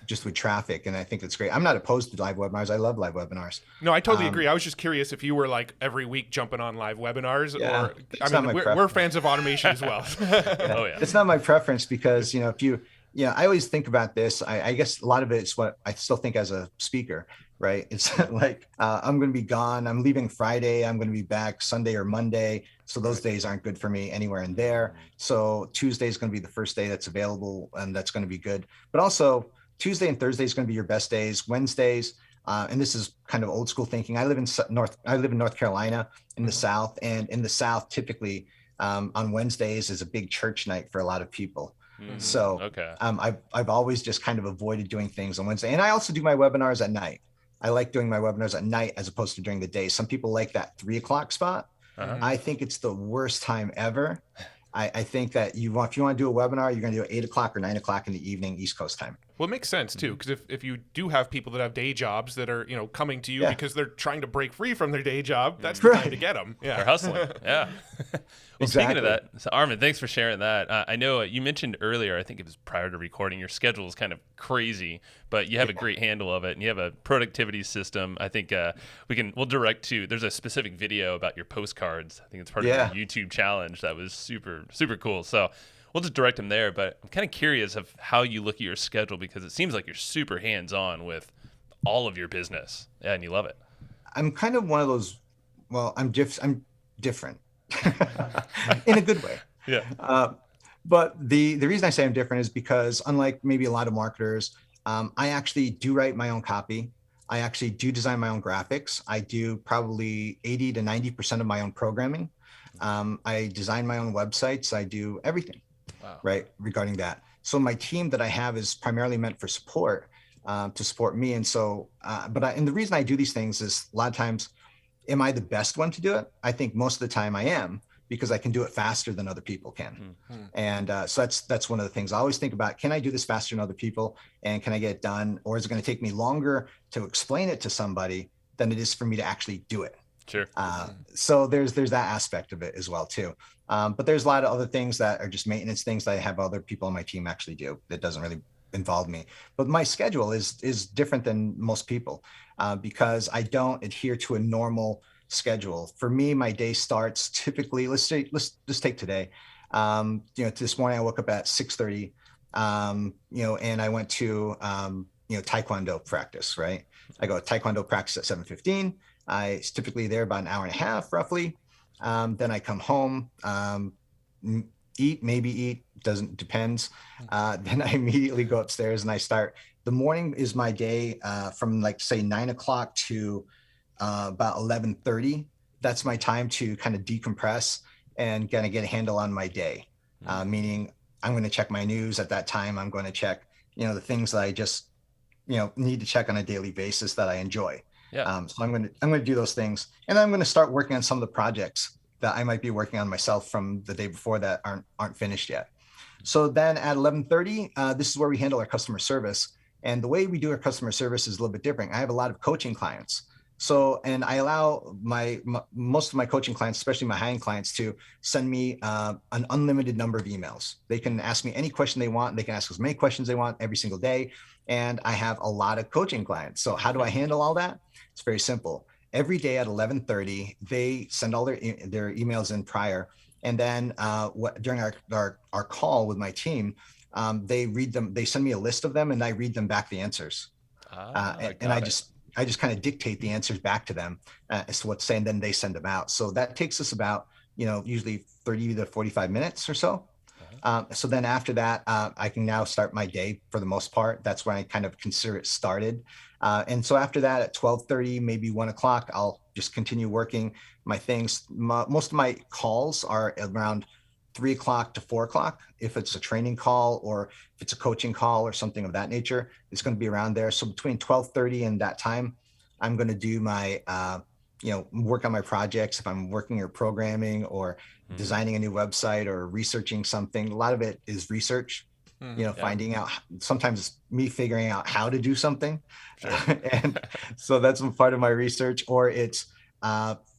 Just with traffic, and I think it's great. I'm not opposed to live webinars. I love live webinars. No, I totally agree. I was just curious if you were like every week jumping on live webinars, or I mean, we're fans of automation as well. Oh yeah, it's not my preference, because I always think about this. I guess a lot of it's what I still think as a speaker, right? It's like I'm going to be gone. I'm leaving Friday. I'm going to be back Sunday or Monday. So those days aren't good for me anywhere in there. So Tuesday is going to be the first day that's available, and that's going to be good. But also Tuesday and Thursday is going to be your best days. Wednesdays, and this is kind of old school thinking. I live in North Carolina in the South, and in the South, typically on Wednesdays is a big church night for a lot of people. So I've always just kind of avoided doing things on Wednesday, and I also do my webinars at night. I like doing my webinars at night as opposed to during the day. Some people like that 3 o'clock spot. I think it's the worst time ever. I think that if you want to do a webinar, you're going to do it 8 o'clock or 9 o'clock in the evening, East Coast time. Well, it makes sense too, because if you do have people that have day jobs that are coming to you because they're trying to break free from their day job, that's the time to get them. Yeah, they're hustling. Yeah. Well, speaking of that, so Armand, thanks for sharing that. I know you mentioned earlier, I think it was prior to recording, your schedule is kind of crazy, but you have a great handle of it, and you have a productivity system. I think we'll direct to. There's a specific video about your postcards. I think it's part of your YouTube challenge that was super super cool. So we'll just direct them there. But I'm kind of curious of how you look at your schedule, because it seems like you're super hands-on with all of your business, and you love it. I'm kind of one of those. Well, I'm different. In a good way. Yeah. But the reason I say I'm different is because, unlike maybe a lot of marketers, I actually do write my own copy. I actually do design my own graphics. I do probably 80 to 90% of my own programming. I design my own websites. I do everything, right, regarding that. So my team that I have is primarily meant for support, to support me. And so, and the reason I do these things is a lot of times, am I the best one to do it? I think most of the time I am, because I can do it faster than other people can. And so that's one of the things I always think about. Can I do this faster than other people? And can I get it done? Or is it going to take me longer to explain it to somebody than it is for me to actually do it? Sure. So there's that aspect of it as well too. But there's a lot of other things that are just maintenance things that I have other people on my team actually do that doesn't really involve me. But my schedule is different than most people, because I don't adhere to a normal schedule. For me, my day starts typically, let's just take today. This morning I woke up at 6:30, and I went to, Taekwondo practice, right? I go to Taekwondo practice at 7:15. I typically there about an hour and a half roughly. Then I come home, eat, depends. Then I immediately go upstairs and I start. The morning is my day from say 9 o'clock to about 11:30. That's my time to kind of decompress and kind of get a handle on my day. Meaning I'm going to check my news at that time. I'm going to check, the things that I just, need to check on a daily basis that I enjoy. Yeah. So I'm going to do those things, and then I'm going to start working on some of the projects that I might be working on myself from the day before that aren't finished yet. So then at 11:30, this is where we handle our customer service. And the way we do our customer service is a little bit different. I have a lot of coaching clients. So, and I allow most of my coaching clients, especially my high-end clients, to send me an unlimited number of emails. They can ask me any question they want. They can ask as many questions they want every single day. And I have a lot of coaching clients. So how do I handle all that? It's very simple. Every day at 11:30, they send all their emails in prior. And then during our call with my team, they read them. They send me a list of them, and I read them back the answers. And I just kind of dictate the answers back to them as to what to say, and then they send them out. So that takes us about, usually 30 to 45 minutes or so. So then after that, I can now start my day for the most part. That's when I kind of consider it started. And so after that, at 12:30, maybe 1 o'clock, I'll just continue working my things. Most of my calls are around 3 o'clock to 4 o'clock. If it's a training call or if it's a coaching call or something of that nature, it's going to be around there. So between 12:30 and that time, I'm going to do my, work on my projects. If I'm working or programming or designing a new website or researching something, a lot of it is research, finding out, sometimes it's me figuring out how to do something. Sure. And so that's part of my research, or it's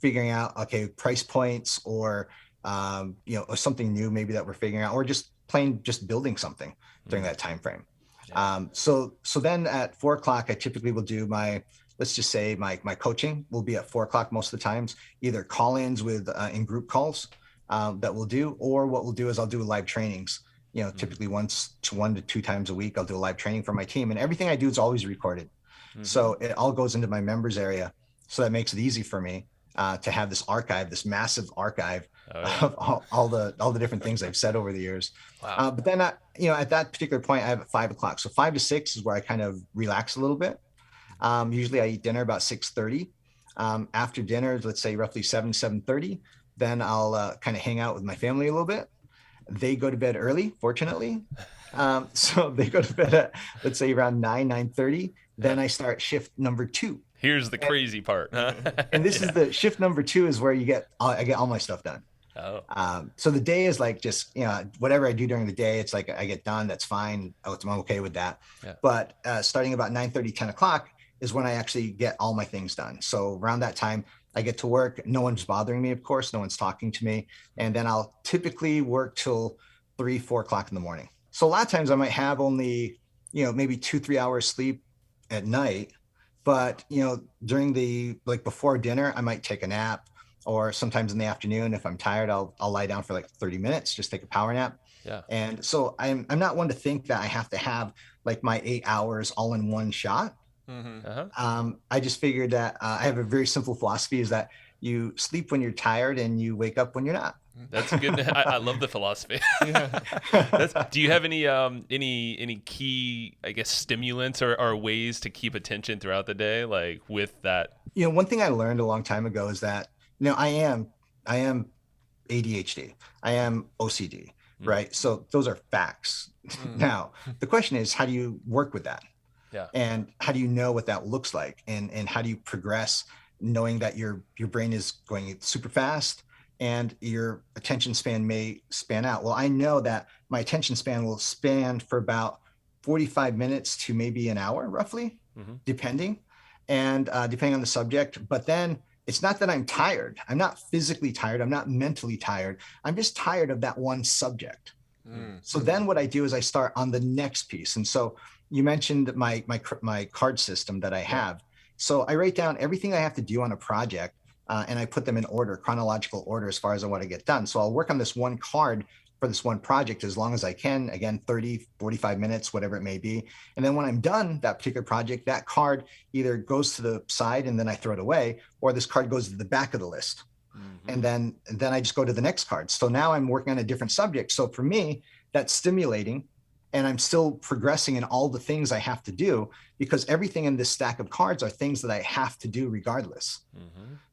figuring out, okay, price points or or something new maybe that we're figuring out, or just building something during that time frame. Yeah. So then at 4 o'clock, I typically will do let's just say my coaching will be at 4 o'clock most of the times, either call-ins with in group calls that we'll do, or what we'll do is I'll do live trainings. Typically 1 to 2 times a week, I'll do a live training for my team, and everything I do is always recorded. So it all goes into my members area. So that makes it easy for me to have this massive archive of all the different things I've said over the years. Wow. But then, at that particular point, I have at 5 o'clock. So 5 to 6 is where I kind of relax a little bit. Usually I eat dinner about 6:30. After dinner, let's say roughly 7:30, then I'll kind of hang out with my family a little bit. They go to bed early, fortunately. So they go to bed at, let's say, around 9:30. Then I start shift number 2. Here's the crazy part. And this is the shift number 2 is where I get all my stuff done. Oh. So the day is like just, whatever I do during the day, it's like I get done. That's fine. I'm okay with that. Yeah. But starting about 9:30, 10 o'clock is when I actually get all my things done. So around that time, I get to work. No one's bothering me, of course. No one's talking to me. And then I'll typically work till 3, 4 o'clock in the morning. So a lot of times I might have only, maybe 2-3 hours sleep at night. But, during before dinner, I might take a nap, or sometimes in the afternoon, if I'm tired, I'll lie down for like 30 minutes, just take a power nap. Yeah. And so I'm not one to think that I have to have like my 8 hours all in one shot. Mm-hmm. Uh-huh. I just figured that I have a very simple philosophy, is that you sleep when you're tired and you wake up when you're not. That's good. I love the philosophy. Do you have any key, I guess, stimulants or ways to keep attention throughout the day, like with that? One thing I learned a long time ago is that, I am ADHD. I am OCD, right? So those are facts. Now, the question is, how do you work with that? Yeah. And how do you know what that looks like? And how do you progress knowing that your brain is going super fast and your attention span may span out? Well, I know that my attention span will span for about 45 minutes to maybe an hour, roughly, depending on the subject. But then it's not that I'm tired. I'm not physically tired. I'm not mentally tired. I'm just tired of that one subject. So then what I do is I start on the next piece. And so you mentioned my card system that I have. So I write down everything I have to do on a project, and I put them in order, chronological order, as far as I want to get done. So I'll work on this one card for this one project as long as I can, again, 30, 45 minutes, whatever it may be. And then when I'm done that particular project, that card either goes to the side and then I throw it away, or this card goes to the back of the list. And then I just go to the next card. So now I'm working on a different subject. So for me, that's stimulating, and I'm still progressing in all the things I have to do, because everything in this stack of cards are things that I have to do regardless.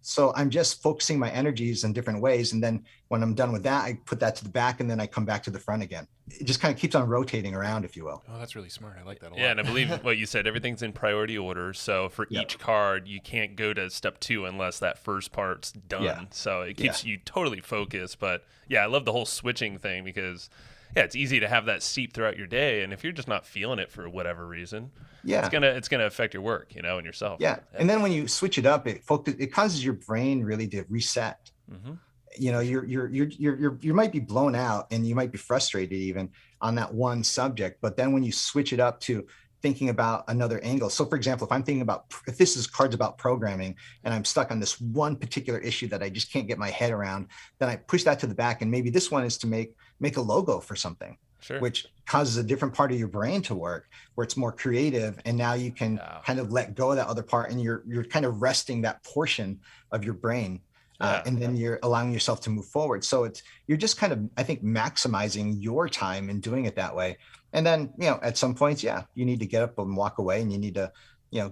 So I'm just focusing my energies in different ways. And then when I'm done with that, I put that to the back, and then I come back to the front again. It just kind of keeps on rotating around, if you will. Oh, that's really smart. I like that a lot. Yeah, and I believe what you said, everything's in priority order. So for each card, you can't go to step 2 unless that first part's done. Yeah. So it keeps you totally focused. But yeah, I love the whole switching thing, because yeah, it's easy to have that seep throughout your day, and if you're just not feeling it for whatever reason, Yeah. it's gonna affect your work, and yourself. Yeah. And then when you switch it up, it causes your brain really to reset. Mm-hmm. You might be blown out and you might be frustrated even on that one subject, but then when you switch it up to thinking about another angle. So for example, if this is cards about programming and I'm stuck on this one particular issue that I just can't get my head around, then I push that to the back, and maybe this one is to make a logo for something. Sure. Which causes a different part of your brain to work, where it's more creative, and now you can kind of let go of that other part, and you're kind of resting that portion of your brain, and then you're allowing yourself to move forward. So you're just kind of, I think, maximizing your time and doing it that way. And then at some points, you need to get up and walk away, and you need to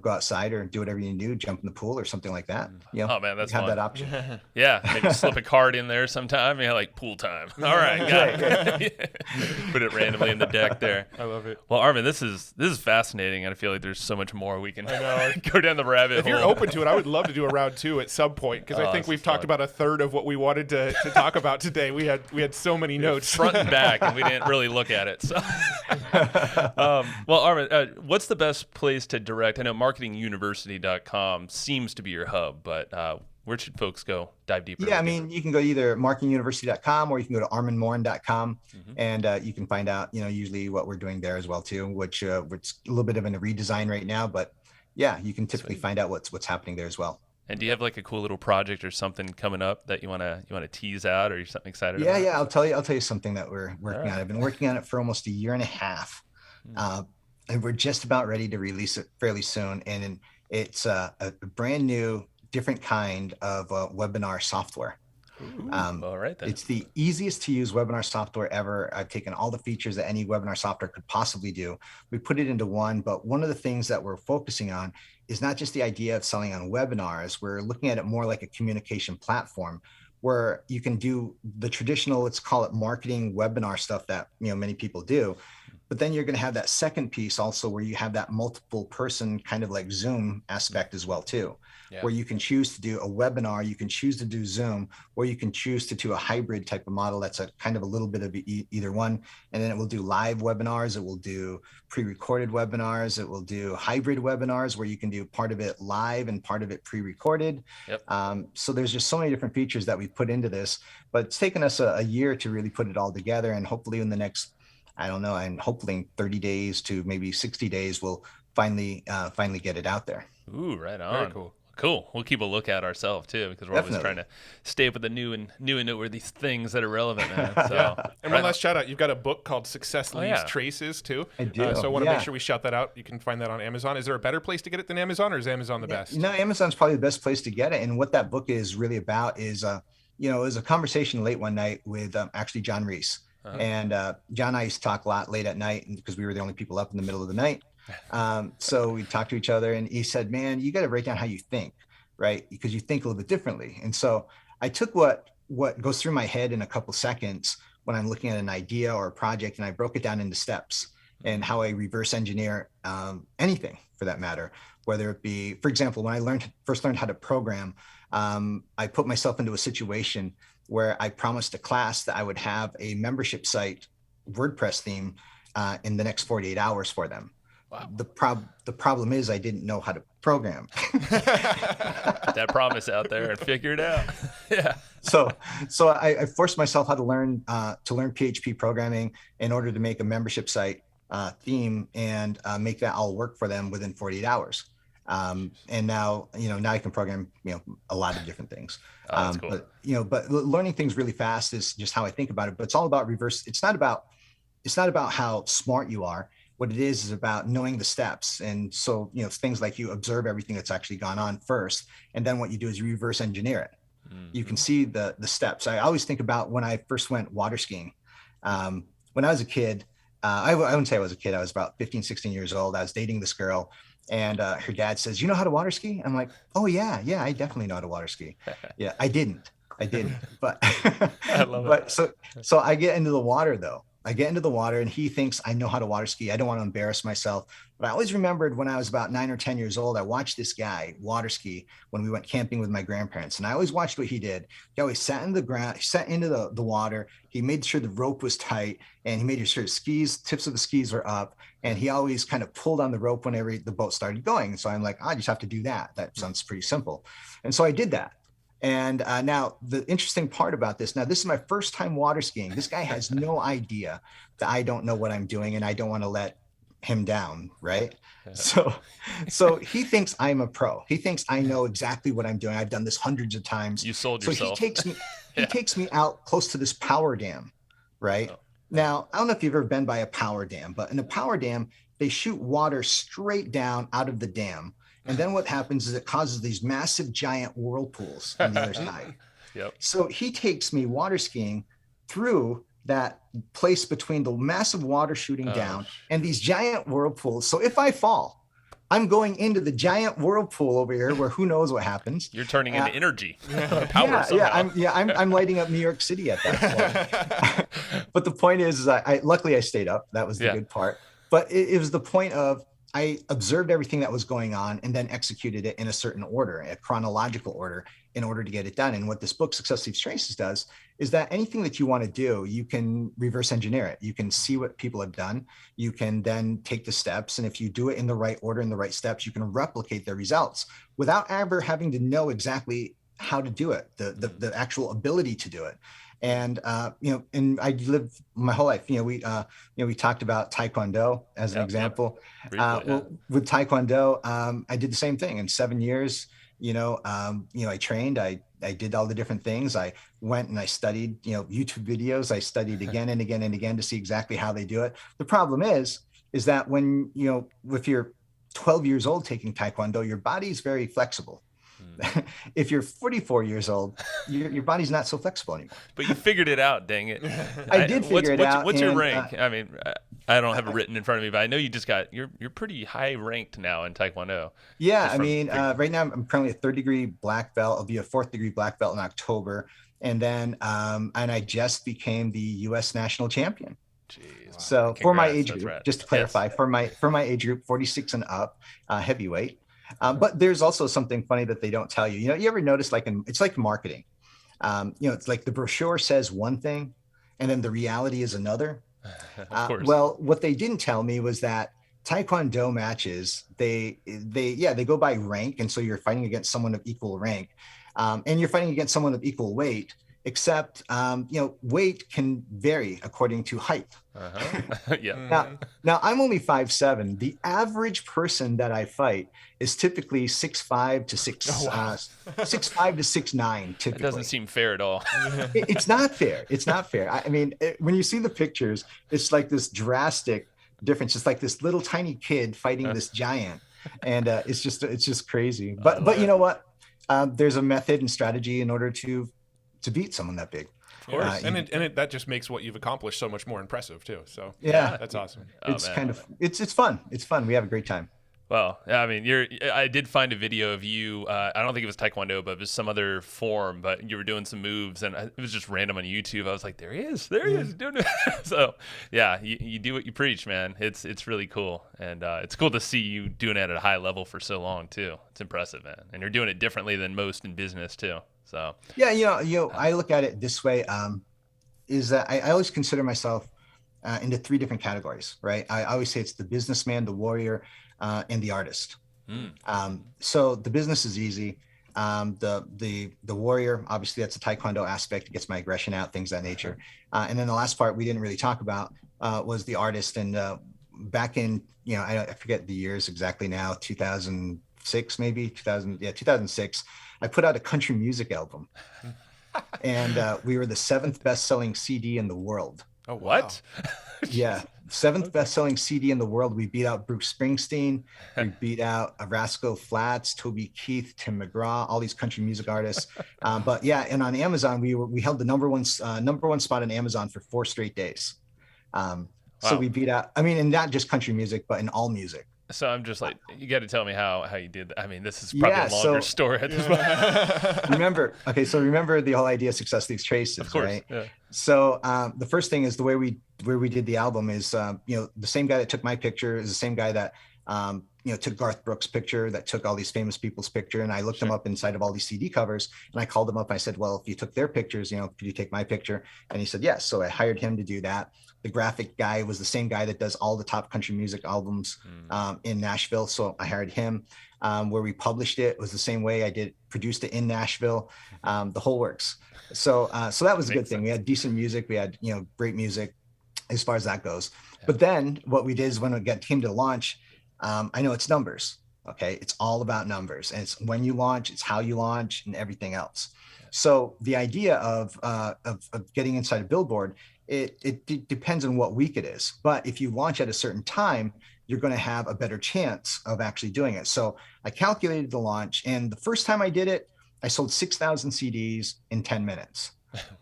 go outside or do whatever you need to do, jump in the pool or something like that. Oh man, that's have fun. that option. Yeah, maybe slip a card in there sometime. Like pool time. All right, got it. Put it randomly in the deck there. I love it. Well, Armand, this is fascinating, and I feel like there's so much more we can go down the rabbit hole. If you're open to it, I would love to do a round 2 at some point, because I think we've talked about a third of what we wanted to talk about today. We had so many notes, front and back, and we didn't really look at it. So, well, Armand, what's the best place to direct? I know marketinguniversity.com seems to be your hub, but where should folks go dive deeper? Yeah, I mean, you can go either marketinguniversity.com or you can go to armandmorin.com, and you can find out, usually what we're doing there as well too, which a little bit of a redesign right now, but yeah, you can typically find out what's happening there as well. And do you have like a cool little project or something coming up that you want to tease out, or you're something excited about? Yeah, I'll tell you something that we're working on. I've been working on it for almost a year and a half. And we're just about ready to release it fairly soon. And it's a brand new, different kind of webinar software. All right, then. It's the easiest to use webinar software ever. I've taken all the features that any webinar software could possibly do. We put it into one, but one of the things that we're focusing on is not just the idea of selling on webinars. We're looking at it more like a communication platform, where you can do the traditional, let's call it marketing webinar stuff that many people do. But then you're going to have that second piece also, where you have that multiple person kind of like Zoom aspect as well too, where you can choose to do a webinar, you can choose to do Zoom, or you can choose to do a hybrid type of model. That's a kind of a little bit of either one. And then it will do live webinars. It will do pre-recorded webinars. It will do hybrid webinars, where you can do part of it live and part of it pre-recorded. So there's just so many different features that we've put into this, but it's taken us a year to really put it all together. And hopefully in the next, I don't know, and hopefully 30 days to maybe 60 days, we'll finally get it out there. Ooh, right on. Very cool. Cool. We'll keep a look at ourselves too, because we're always trying to stay up with the new and noteworthy things that are relevant, man. So, and one last shout out, you've got a book called Success Leaves Traces too. I do. So I want to make sure we shout that out. You can find that on Amazon. Is there a better place to get it than Amazon, or is Amazon the best? No, Amazon's probably the best place to get it. And what that book is really about is, it was a conversation late one night with actually John Reese. And John and I used to talk a lot late at night, because we were the only people up in the middle of the night. So we talked to each other, and he said, man, you got to write down how you think, right? Because you think a little bit differently. And so I took what goes through my head in a couple seconds when I'm looking at an idea or a project, and I broke it down into steps and how I reverse engineer anything for that matter, whether it be, for example, when I first learned how to program, I put myself into a situation where I promised a class that I would have a membership site WordPress theme in the next 48 hours for them. Wow. The problem is I didn't know how to program. That promise out there and figure it out. Yeah. So I forced myself how to learn PHP programming in order to make a membership site theme and make that all work for them within 48 hours. And now I can program, a lot of different things. That's cool. But learning things really fast is just how I think about it. But it's all about reverse. It's not about how smart you are. What it is about knowing the steps. And so, things like you observe everything that's actually gone on first. And then what you do is you reverse engineer it. Mm-hmm. You can see the steps. I always think about when I first went water skiing. When I was a kid, I wouldn't say I was a kid. I was about 15, 16 years old. I was dating this girl. And her dad says, you know how to water ski? I'm like, oh yeah, I definitely know how to water ski. Yeah, I didn't, but, I love it. So I get into the water though. I get into the water and he thinks I know how to water ski. I don't want to embarrass myself. But I always remembered when I was about 9 or 10 years old, I watched this guy water ski when we went camping with my grandparents. And I always watched what he did. He always sat in the ground, sat into the water. He made sure the rope was tight and he made sure his skis, tips of the skis were up. And he always kind of pulled on the rope whenever the boat started going. And so I'm like, I just have to do that. That sounds pretty simple. And so I did that. And now the interesting part about this, now this is my first time water skiing. This guy has no idea that I don't know what I'm doing and I don't want to let him down, right? So he thinks I'm a pro. He thinks I know exactly what I'm doing. I've done this hundreds of times. You sold so yourself. He takes me out close to this power dam, right? Oh. Now, I don't know if you've ever been by a power dam, but in a power dam, they shoot water straight down out of the dam. And then what happens is it causes these massive giant whirlpools on the other side. Yep. So he takes me water skiing through that place between the massive water shooting down and these giant whirlpools. So if I fall, I'm going into the giant whirlpool over here where who knows what happens. You're turning into energy. Power I'm lighting up New York City at that point. But the point is I luckily I stayed up. That was the good part. But it was the point of I observed everything that was going on and then executed it in a certain order, a chronological order, in order to get it done. And what this book, Success Leaves Traces, does is that anything that you want to do, you can reverse engineer it. You can see what people have done. You can then take the steps. And if you do it in the right order, in the right steps, you can replicate their results without ever having to know exactly how to do it, the actual ability to do it. And and I lived my whole life. We talked about Taekwondo as an example. Briefly, with Taekwondo, I did the same thing in 7 years. I trained. I did all the different things. I went and I studied, YouTube videos. I studied again and again and again to see exactly how they do it. The problem is that when if you're 12 years old taking Taekwondo, your body is very flexible. If you're 44 years old, your body's not so flexible anymore. But you figured it out, dang it. I did figure it out. What's your rank? I mean, I don't have it written in front of me, but I know you just you're pretty high ranked now in Taekwondo. Yeah, right now I'm currently a 3rd degree black belt. I'll be a 4th degree black belt in October. And then, and I just became the U.S. national champion. Jeez. So Congrats, for my age group, rad. just to clarify, for my age group, 46 and up, heavyweight. But there's also something funny that they don't tell you. You ever notice it's like marketing. It's like the brochure says one thing and then the reality is another. Of course. Well, what they didn't tell me was that Taekwondo matches, they go by rank. And so you're fighting against someone of equal rank. And you're fighting against someone of equal weight, except, weight can vary according to height. Yeah. Now I'm only 5'7". The average person that I fight is typically 6'5" to 6'5" to 6'9". Typically, it doesn't seem fair at all. It's not fair. It's not fair. I mean, when you see the pictures, it's like this drastic difference. It's like this little tiny kid fighting this giant, and it's just crazy. But you know what? There's a method and strategy in order to beat someone that big. Of course. That just makes what you've accomplished so much more impressive too. So yeah, that's awesome. It's it's fun. It's fun. We have a great time. Well, I mean, I did find a video of you. I don't think it was Taekwondo, but it was some other form. But you were doing some moves, and it was just random on YouTube. I was like, there he is doing it. So yeah, you do what you preach, man. It's really cool, and it's cool to see you doing it at a high level for so long too. It's impressive, man, and you're doing it differently than most in business too. So yeah, I look at it this way. Is that I always consider myself into 3 different categories, right? I always say it's the businessman, the warrior, and the artist. So the business is easy. The warrior, obviously, that's a Taekwondo aspect. It gets my aggression out, things of that nature. And then the last part we didn't really talk about was the artist. And back in, I forget the years exactly now, 2006, maybe 2006. I put out a country music album, and we were the 7th best-selling CD in the world. Oh, what? Yeah, 7th best-selling CD in the world. We beat out Bruce Springsteen. We beat out Rascal Flatts, Toby Keith, Tim McGraw, all these country music artists. But yeah, and on Amazon, we held the number one spot on Amazon for 4 straight days. So we beat out. I mean, and not just country music, but in all music. So I'm just like, you got to tell me how you did that. I mean, this is probably Yeah, a longer so story at this point. remember the whole idea success leaves traces, Of course, right? yeah. So the first thing is the way we did the album is the same guy that took my picture is the same guy that took Garth Brooks' picture, that took all these famous people's picture, and I looked them up inside of all these CD covers, and I called him up. I said, well, if you took their pictures, could you take my picture? And he said yes. So I hired him to do that. The graphic guy was the same guy that does all the top country music albums in Nashville, so I hired him. Where we published it was the same way. I produced it in Nashville, the whole works. So that was a good thing. We had decent music. We had great music as far as that goes. Yeah. But then what we did is when it came to launch, I know it's numbers. Okay, it's all about numbers, and it's when you launch, it's how you launch, and everything else. Yeah. So the idea of getting inside a Billboard, it depends on what week it is. But if you launch at a certain time, you're going to have a better chance of actually doing it. So I calculated the launch, and the first time I did it, I sold 6,000 CDs in 10 minutes.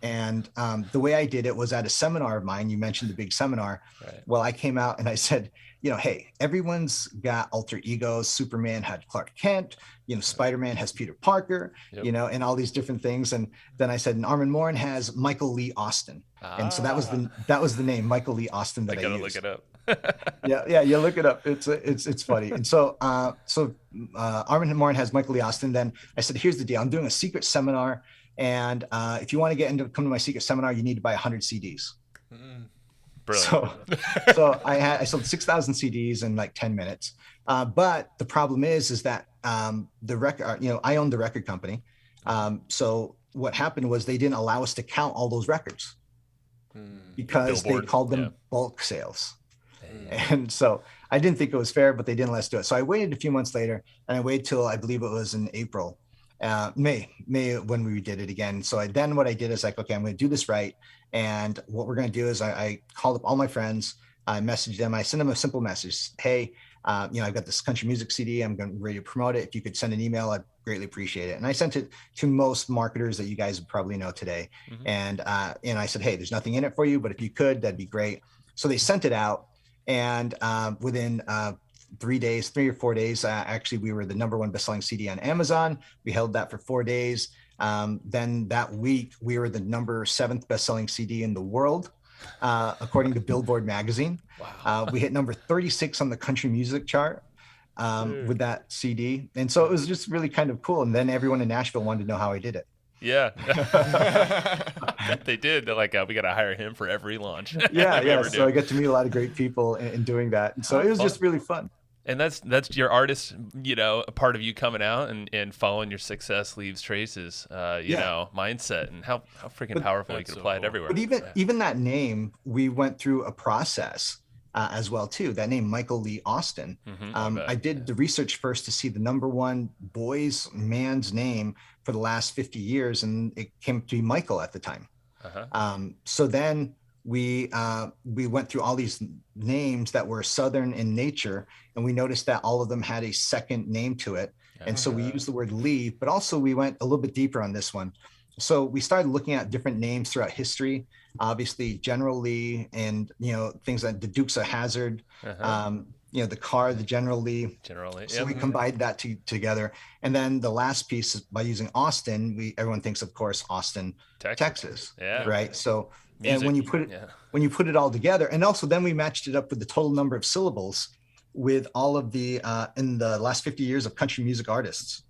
And the way I did it was at a seminar of mine. You mentioned the big seminar. Right. Well, I came out and I said, hey, everyone's got alter egos. Superman had Clark Kent, Spider-Man has Peter Parker, yep. And all these different things. And then I said, and Armand Morin has Michael Lee Austin. And so that was the name, Michael Lee Austin, that I used. Look it up. yeah, look it up. It's funny. And so Armand Morin has Michael Lee Austin. Then I said, here's the deal. I'm doing a secret seminar. And if you want to come to my secret seminar, you need to buy 100 CDs. Brilliant. So I sold 6,000 CDs in like 10 minutes. But the problem is that the record, I owned the record company. So what happened was they didn't allow us to count all those records because Billboard. They called them bulk sales. And so I didn't think it was fair, but they didn't let us do it. So I waited a few months later, and I waited till I believe it was in April. May when we did it again. So what I did is like, okay, I'm going to do this right. And what we're going to do is I called up all my friends. I messaged them. I sent them a simple message. Hey, I've got this country music CD. I'm ready to promote it. If you could send an email, I'd greatly appreciate it. And I sent it to most marketers that you guys would probably know today. Mm-hmm. And I said, hey, there's nothing in it for you, but if you could, that'd be great. So they sent it out. And within 3 or 4 days, actually, we were the #1 bestselling CD on Amazon. We held that for 4 days. Then that week, we were the #7 bestselling CD in the world, according to Billboard magazine. Wow. We hit number 36 on the country music chart with that CD. And so it was just really kind of cool. And then everyone in Nashville wanted to know how I did it. Yeah. They did. They're like, we got to hire him for every launch. Yeah. So I got to meet a lot of great people in doing that. And so it was just really fun. And that's your artist, a part of you coming out and following your success leaves traces, mindset, and how freaking powerful you can apply it everywhere. But even that name, we went through a process as well too. That name, Michael Lee Austin. Mm-hmm. I did the research first to see the #1 man's name for the last 50 years, and it came to be Michael at the time. Uh-huh. So then we went through all these names that were Southern in nature, and we noticed that all of them had a second name to it. And so we used the word Lee, but also we went a little bit deeper on this one. So we started looking at different names throughout history, obviously General Lee and, things like the Dukes of Hazzard, the car, the General Lee. So we combined that together. And then the last piece, by using Austin, everyone thinks, of course, Austin, Texas. Yeah. Right. So music. And when you put it all together, and also then we matched it up with the total number of syllables with all of the in the last 50 years of country music artists.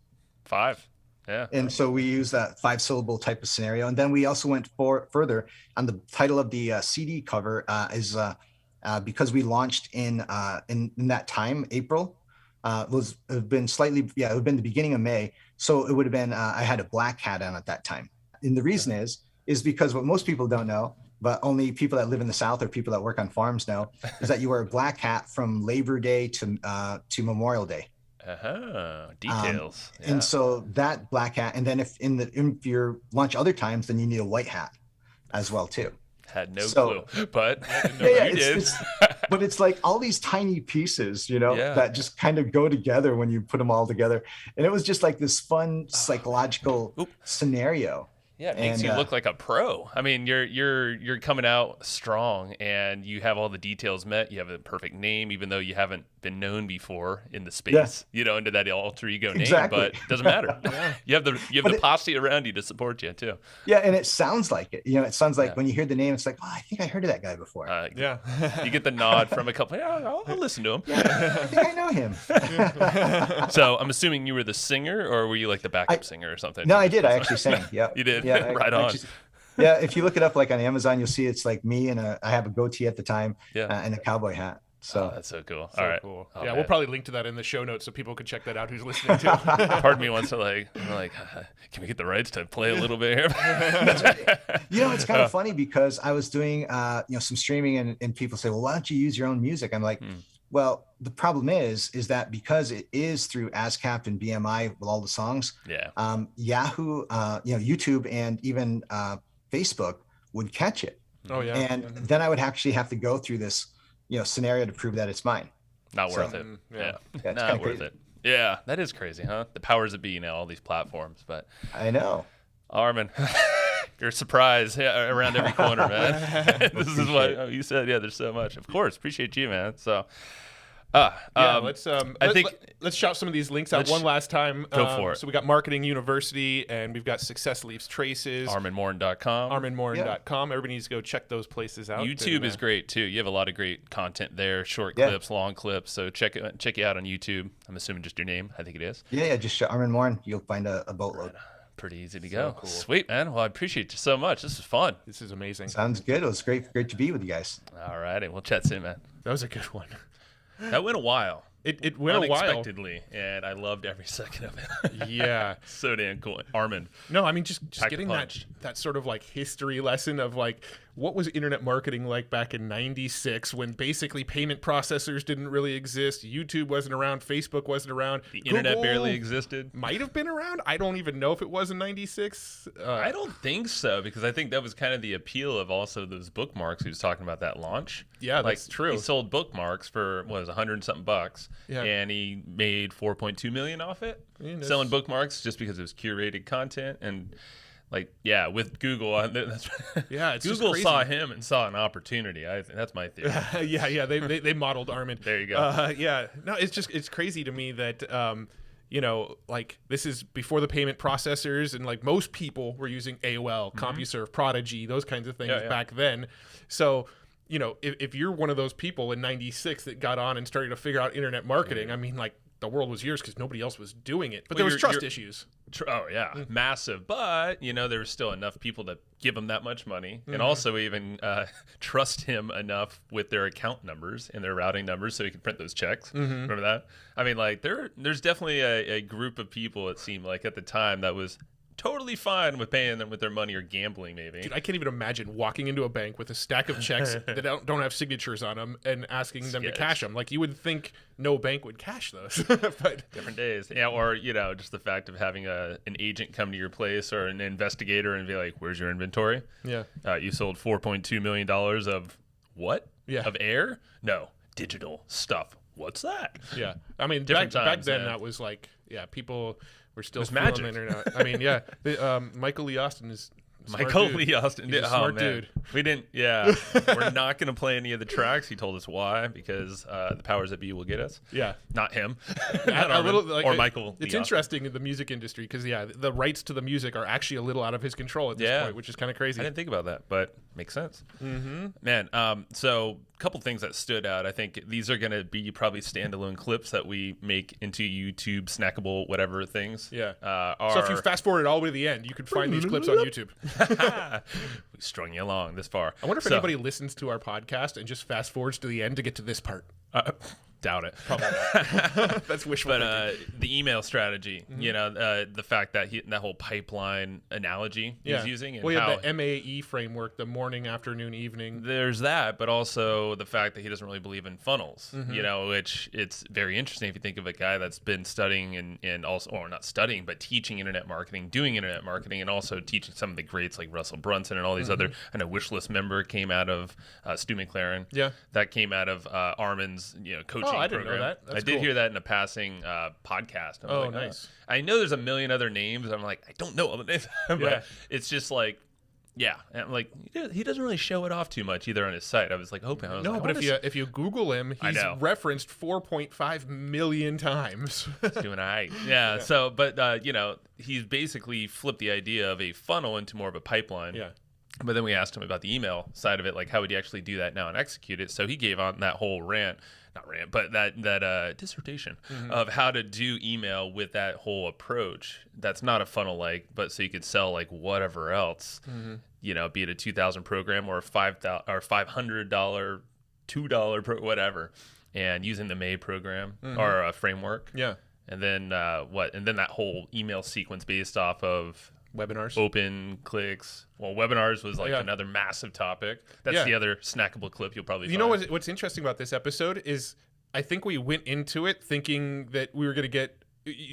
5. Yeah. And so we use that 5-syllable type of scenario. And then we also went further on the title of the CD cover is because we launched in that time, April, it would have been the beginning of May. So it would have been, I had a black hat on at that time. And the reason is because what most people don't know, but only people that live in the South or people that work on farms know, is that you wear a black hat from Labor Day to Memorial Day. Details. And so that black hat, and then if you launch other times, then you need a white hat as well too. Had no clue, but you did. But it's like all these tiny pieces, that just kind of go together when you put them all together. And it was just like this fun psychological scenario Yeah, it makes you look like a pro. I mean, you're coming out strong, and you have all the details met. You have a perfect name, even though you haven't been known before in the space. Under that alter ego name, but it doesn't matter. You have the posse around you to support you too. Yeah, and it sounds like it. It sounds like when you hear the name, it's like, oh, I think I heard of that guy before. You get the nod from a couple. I'll listen to him. Yeah, I think I know him. So I'm assuming you were the singer, or were you like the backup singer or something? No, I did. I actually sang. Yeah, you did. Yeah, right on. Actually, yeah, if you look it up like on Amazon, you'll see it's like me and I have a goatee at the time, and a cowboy hat. So that's so cool. So all right. Cool. Oh, we'll probably link to that in the show notes so people can check that out who's listening to. Part of me wants to can we get the rights to play a little bit here? That's right. It's kind of funny because I was doing some streaming and people say, well, why don't you use your own music? I'm like, well, the problem is that because it is through ASCAP and BMI with all the songs, Yahoo, YouTube and even Facebook would catch it. Oh yeah. And then I would actually have to go through this, scenario to prove that it's mine. Not worth it. Yeah, it's not worth it. Yeah, that is crazy, huh? The powers that be now, all these platforms. But I know. Armand, you're a surprise around every corner, man. This is what you said. Yeah, there's so much. Of course, appreciate you, man. So, let's shout some of these links out one last time. Go for it. So we got Marketing University, and we've got Success Leaves Traces. ArmandMorin.com. ArmandMorin.com. Everybody needs to go check those places out. YouTube is great too. You have a lot of great content there, short clips, long clips. So check you out on YouTube. I'm assuming just your name. I think it is. Yeah, just Armand Morin. You'll find a boatload. Pretty easy to go. Cool. Sweet, man. Well, I appreciate you so much. This is fun. This is amazing. Sounds good. It was great to be with you guys. All righty. We'll chat soon, man. That was a good one. That went a while. It went a while. Unexpectedly, and I loved every second of it. Yeah. So damn cool. Armand. No, I mean, just getting that sort of like history lesson of like, what was internet marketing like back in 96 when basically payment processors didn't really exist? YouTube wasn't around. Facebook wasn't around. The internet barely existed. Might have been around. I don't even know if it was in 96. I don't think so, because I think that was kind of the appeal of also those bookmarks he was talking about, that launch. Yeah, that's true. He sold bookmarks for, what was it, $100 and something bucks. Yeah. And he made $4.2 million off it. Selling bookmarks just because it was curated content. And with Google, it's Google saw him and saw an opportunity. I think that's my theory. They modeled Armand. There you go. No, it's crazy to me that this is before the payment processors, and like most people were using AOL, CompuServe, Prodigy, those kinds of things back then. So, if you're one of those people in 96 that got on and started to figure out internet marketing, I mean, like, the world was yours because nobody else was doing it. But there was trust issues. Massive. But, there was still enough people to give him that much money and also even trust him enough with their account numbers and their routing numbers so he could print those checks. Remember that? I mean, like, there's definitely a group of people, it seemed like, at the time that was totally fine with paying them with their money or gambling, maybe. Dude, I can't even imagine walking into a bank with a stack of checks that don't have signatures on them and asking them to cash them. Like, you would think no bank would cash those. But different days. Yeah, or, just the fact of having an agent come to your place or an investigator and be like, where's your inventory? Yeah. You sold $4.2 million of what? Yeah. Of air? No. Digital stuff. What's that? Yeah. I mean, back then that was like, people... We're still magic. On the internet. I mean, Michael Lee Austin is Lee Austin. He's a smart dude. We didn't. Yeah, we're not going to play any of the tracks. He told us why, because the powers that be will get us. Yeah, not him. Not or Michael. It's Lee interesting in the music industry because the rights to the music are actually a little out of his control at this point, which is kind of crazy. I didn't think about that, but makes sense. Man, so a couple things that stood out. I think these are going to be probably standalone clips that we make into YouTube snackable whatever things. Yeah. So if you fast forward all the way to the end, you can find these clips on YouTube. We strung you along this far. I wonder if anybody listens to our podcast and just fast forwards to the end to get to this part. Doubt it. Probably not. That's wishful thinking. But the email strategy, the fact that that whole pipeline analogy he's using. And well, yeah, the MAE framework, the morning, afternoon, evening. There's that, but also the fact that he doesn't really believe in funnels, which it's very interesting if you think of a guy that's been studying and also, or not studying, but teaching internet marketing, doing internet marketing, and also teaching some of the greats like Russell Brunson and all these other, I know Wishlist member came out of Stu McLaren. Yeah. That came out of Armand's, coaching I didn't program. know that. That's I did cool. hear that in a passing podcast. I'm like, nice. I know there's a million other names. I'm like, I don't know all the names. But it's just like, yeah. And I'm like, he doesn't really show it off too much either on his site. I was like hoping. No, but if you Google him, he's referenced 4.5 million times. He's doing all right. Yeah. So, but he's basically flipped the idea of a funnel into more of a pipeline. Yeah. But then we asked him about the email side of it, like how would you actually do that now and execute it? So he gave on that whole that dissertation of how to do email with that whole approach. That's not a funnel but so you could sell like whatever else, be it a 2,000 program or a $500, $2 whatever, and using the May program or a framework. Yeah. And then and then that whole email sequence based off of webinars, open clicks. Well, webinars was like another massive topic. That's the other snackable clip you'll probably find. You know what's interesting about this episode is I think we went into it thinking that we were going to get,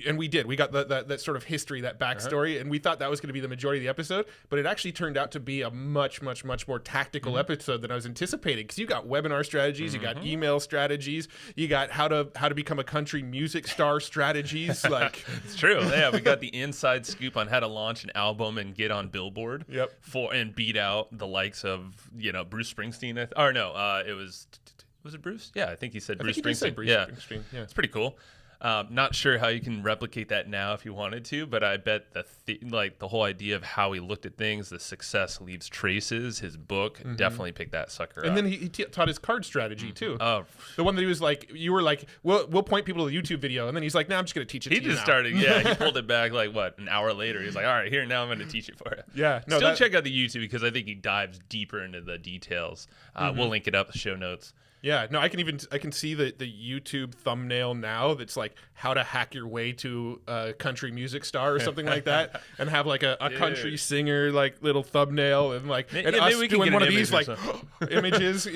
and we did. We got that sort of history, that backstory, and we thought that was going to be the majority of the episode. But it actually turned out to be a much, much, much more tactical episode than I was anticipating. Because you got webinar strategies, you got email strategies, you got how to become a country music star strategies. Like it's true. Yeah, we got the inside scoop on how to launch an album and get on Billboard. Yep. And beat out the likes of Bruce Springsteen. It was it Bruce? Yeah, I think he said Bruce Springsteen. Springsteen. Yeah, it's pretty cool. Not sure how you can replicate that now if you wanted to, but I bet the whole idea of how he looked at things, the Success Leaves Traces, his book, definitely picked that sucker up. And then he taught his card strategy too. Oh, the one that he was like, you were like, we'll point people to the YouTube video, and then he's like, I'm just going to teach it. He just started, he pulled it back like an hour later. He's like, all right, here now I'm going to teach it for you. Yeah, still check out the YouTube because I think he dives deeper into the details. We'll link it up in the show notes. Yeah, no, I can see the YouTube thumbnail now that's like how to hack your way to a country music star or something like that, and have like a country singer like little thumbnail and like us doing one of these like images,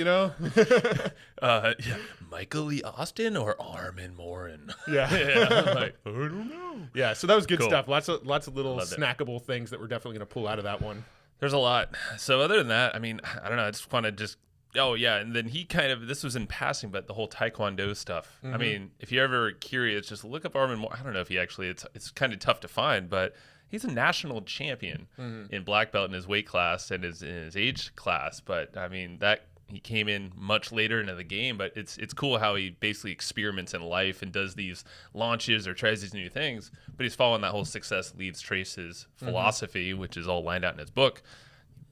Michael Lee Austin or Armand Morin. Yeah, like, I don't know. Yeah, so that was good stuff. Lots of little snackable things that we're definitely gonna pull out of that one. There's a lot. So other than that, I mean, I don't know. I just want to Oh, yeah, and then he this was in passing, but the whole Taekwondo stuff. I mean, if you're ever curious, just look up Armand Morin. I don't know if he actually, it's kind of tough to find, but he's a national champion in black belt in his weight class and in his age class. But, I mean, he came in much later into the game, but it's cool how he basically experiments in life and does these launches or tries these new things, but he's following that whole Success Leaves Traces philosophy, which is all lined out in his book.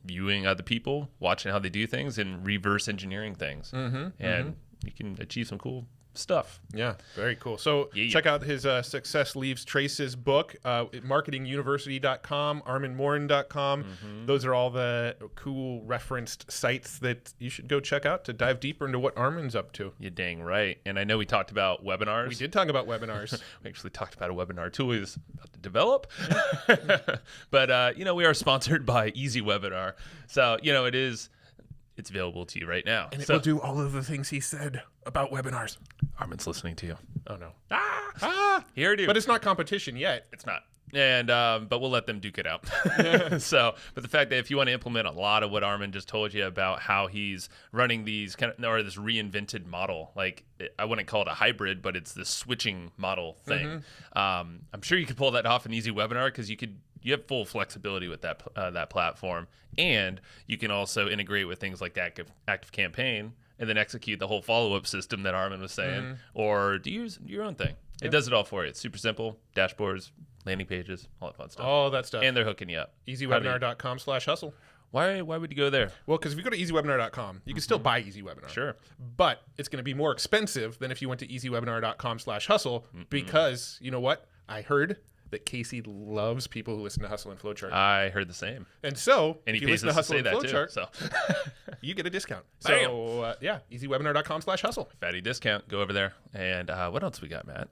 Viewing other people, watching how they do things, and reverse engineering things, and you can achieve some cool stuff. Yeah, very cool. So check out his Success Leaves Traces book, marketinguniversity.com, armandmorin.com. Those are all the cool referenced sites that you should go check out to dive deeper into what Armand's up to. You're dang right. And I know we talked about webinars. We did talk about webinars. We actually talked about a webinar tool he's about to develop. But, we are sponsored by Easy Webinar. So, it's available to you right now. And it will do all of the things he said about webinars. Armand's listening to you. Oh, no. He heard you. But it's not competition yet. It's not. And but we'll let them duke it out. But the fact that if you want to implement a lot of what Armand just told you about how he's running these this reinvented model, like I wouldn't call it a hybrid, but it's this switching model thing. I'm sure you could pull that off in Easy Webinar because you have full flexibility with that platform, and you can also integrate with things like Active Campaign, and then execute the whole follow-up system that Armand was saying, or do your own thing. It does it all for you. It's super simple. Dashboards, landing pages, all that fun stuff. All that stuff. And they're hooking you up. EasyWebinar.com/hustle. Why would you go there? Well, because if you go to EasyWebinar.com, you can still buy Easy Webinar. Sure. But it's going to be more expensive than if you went to EasyWebinar.com/hustle because, you know what? I heard that Casey loves people who listen to Hustle and Flowchart. I heard the same. And so, and if you listen to Hustle and Flowchart, so you get a discount. So, EasyWebinar.com/hustle. Fatty discount. Go over there. And what else we got, Matt?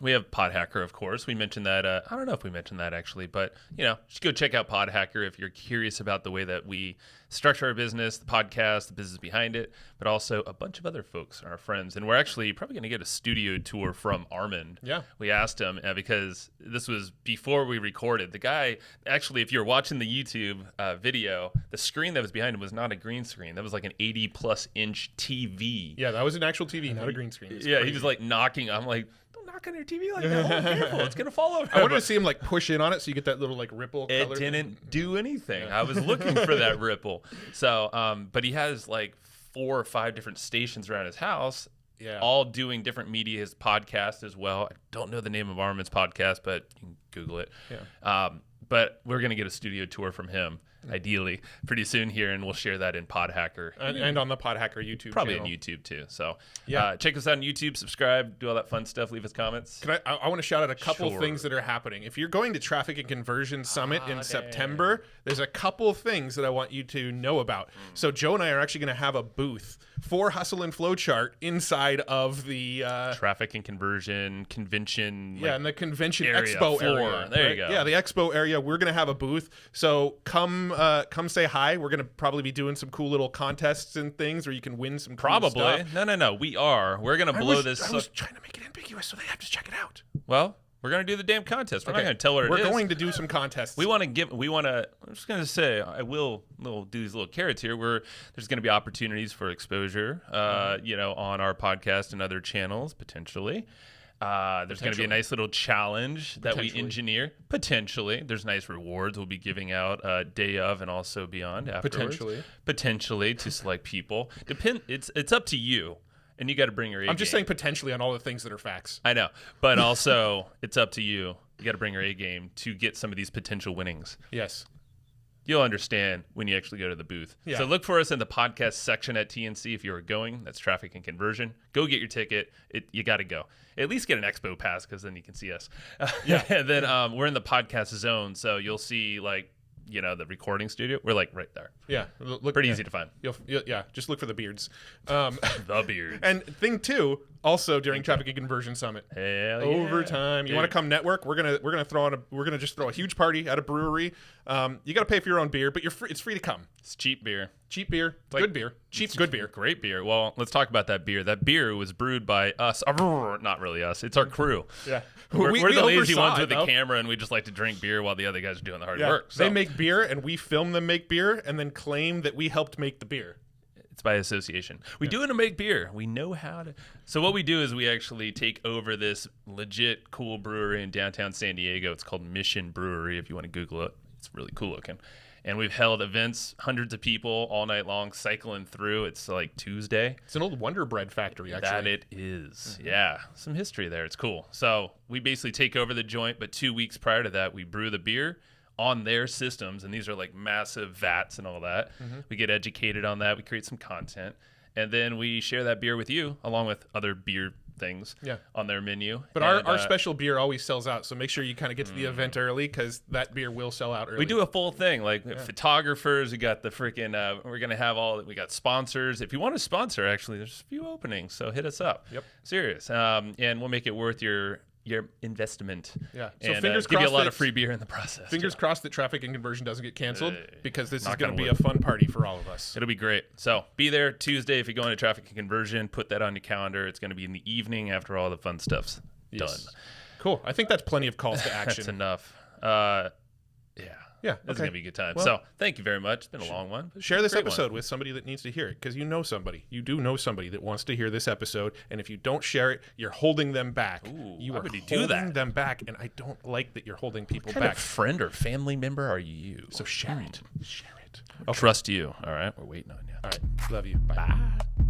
We have PodHacker, of course. We mentioned that. I don't know if we mentioned that, actually. But, just go check out PodHacker if you're curious about the way that we structure our business, the podcast, the business behind it, but also a bunch of other folks, our friends. And we're actually probably going to get a studio tour from Armand. Yeah. We asked him because this was before we recorded. The guy, actually, if you're watching the YouTube video, the screen that was behind him was not a green screen. That was like an 80-plus inch TV. Yeah, that was an actual TV, not a green screen. Yeah, he was like knocking. I'm like, don't knock on your TV like that. Oh, careful, it's gonna fall over. I wanted to see him like push in on it so you get that little like ripple. It color. didn't do anything. I was looking for that ripple. So, but he has like 4 or 5 different stations around his house. Yeah. All doing different media. His podcast as well. I don't know the name of Armand's podcast, but you can Google it. Yeah. But we're going to get a studio tour from him, ideally, pretty soon here, and we'll share that in Podhacker. And on the Podhacker YouTube Probably channel. on YouTube, too. So Yeah. check us out on YouTube, subscribe, do all that fun stuff, leave us comments. Can I want to shout out a couple Sure. things that are happening. If you're going to Traffic and Conversion Summit in September, there's a couple things that I want you to know about. So Joe and I are actually going to have a booth for Hustle and Flowchart inside of the Traffic and Conversion Convention. in the convention area, expo floor. area. There you go. Yeah, the expo area. We're gonna have a booth. So come say hi. We're gonna probably be doing some cool little contests and things where you can win some cool Probably. stuff. No. We are. We're going to blow this. I was trying to make it ambiguous so they have to check it out. Well, we're going to do the damn contest. We're not going to tell what it is. We're going to do some contests. I'm just going to say, I will do these little carrots here where there's going to be opportunities for exposure, on our podcast and other channels, potentially. There's going to be a nice little challenge that we engineer. Potentially. There's nice rewards we'll be giving out day of and also beyond afterwards. Potentially to select people. It's up to you. And you got to bring your A game. I'm just saying potentially on all the things that are facts. I know. But also, it's up to you. You got to bring your A game to get some of these potential winnings. Yes. You'll understand when you actually go to the booth. Yeah. So look for us in the podcast section at TNC if you are going. That's Traffic and Conversion. Go get your ticket. You got to go. At least get an expo pass because then you can see us. Yeah. And then we're in the podcast zone. So you'll see the recording studio. We're like right there. Yeah. Look Pretty easy to find. You'll just look for the beards. The beard. And thing 2, also during Traffic and Conversion Summit. Hell yeah. Overtime. You want to come network? We're gonna just throw a huge party at a brewery. You got to pay for your own beer, but it's free to come. It's cheap beer. Cheap beer, good beer, cheap good beer. Great beer. Well, let's talk about that beer. That beer was brewed by us. Not really us. It's our crew. Yeah. We're the lazy oversaw ones it, with the though. camera, and we just like to drink beer while the other guys are doing the hard Yeah. work. So They make beer, and we film them make beer, and then claim that we helped make the beer. it's by association. We do it to make beer. We know how to. So what we do is we actually take over this legit cool brewery in downtown San Diego. It's called Mission Brewery, if you want to Google it. It's really cool looking. And we've held events, hundreds of people all night long, cycling through. It's like Tuesday. It's an old Wonder Bread factory, actually. That it is. Yeah. Some history there. It's cool. So we basically take over the joint, but 2 weeks prior to that, we brew the beer on their systems. And these are like massive vats and all that. We get educated on that. We create some content. And then we share that beer with you, along with other beer things on their menu. But our special beer always sells out, so make sure you kind of get to the event early because that beer will sell out early. We do a full thing, like photographers. We got the freaking. We're gonna have we got sponsors. If you want to sponsor, actually, there's a few openings, so hit us up. Yep. Serious. And we'll make it worth your investment. Yeah. So and, fingers give crossed you a lot that- of free beer in the process. Fingers crossed that Traffic and Conversion doesn't get canceled because this is knock going on to be wood. a fun party for all of us. It'll be great. So be there Tuesday if you go into Traffic and Conversion. Put that on your calendar. It's going to be in the evening after all the fun stuff's done. Cool. I think that's plenty of calls to action. That's enough. Yeah. This is okay. going to be a good time. Well, so thank you very much. It's been a long one. Share this Great episode one. with somebody that needs to hear it because you know somebody. You do know somebody that wants to hear this episode. And if you don't share it, you're holding them back. Ooh, you why are would you do holding that? them back. And I don't like that you're holding people What kind back. of friend or family member are you? So share it. Share it. Trust you. All right. We're waiting on you. All right. Love you. Bye. Bye.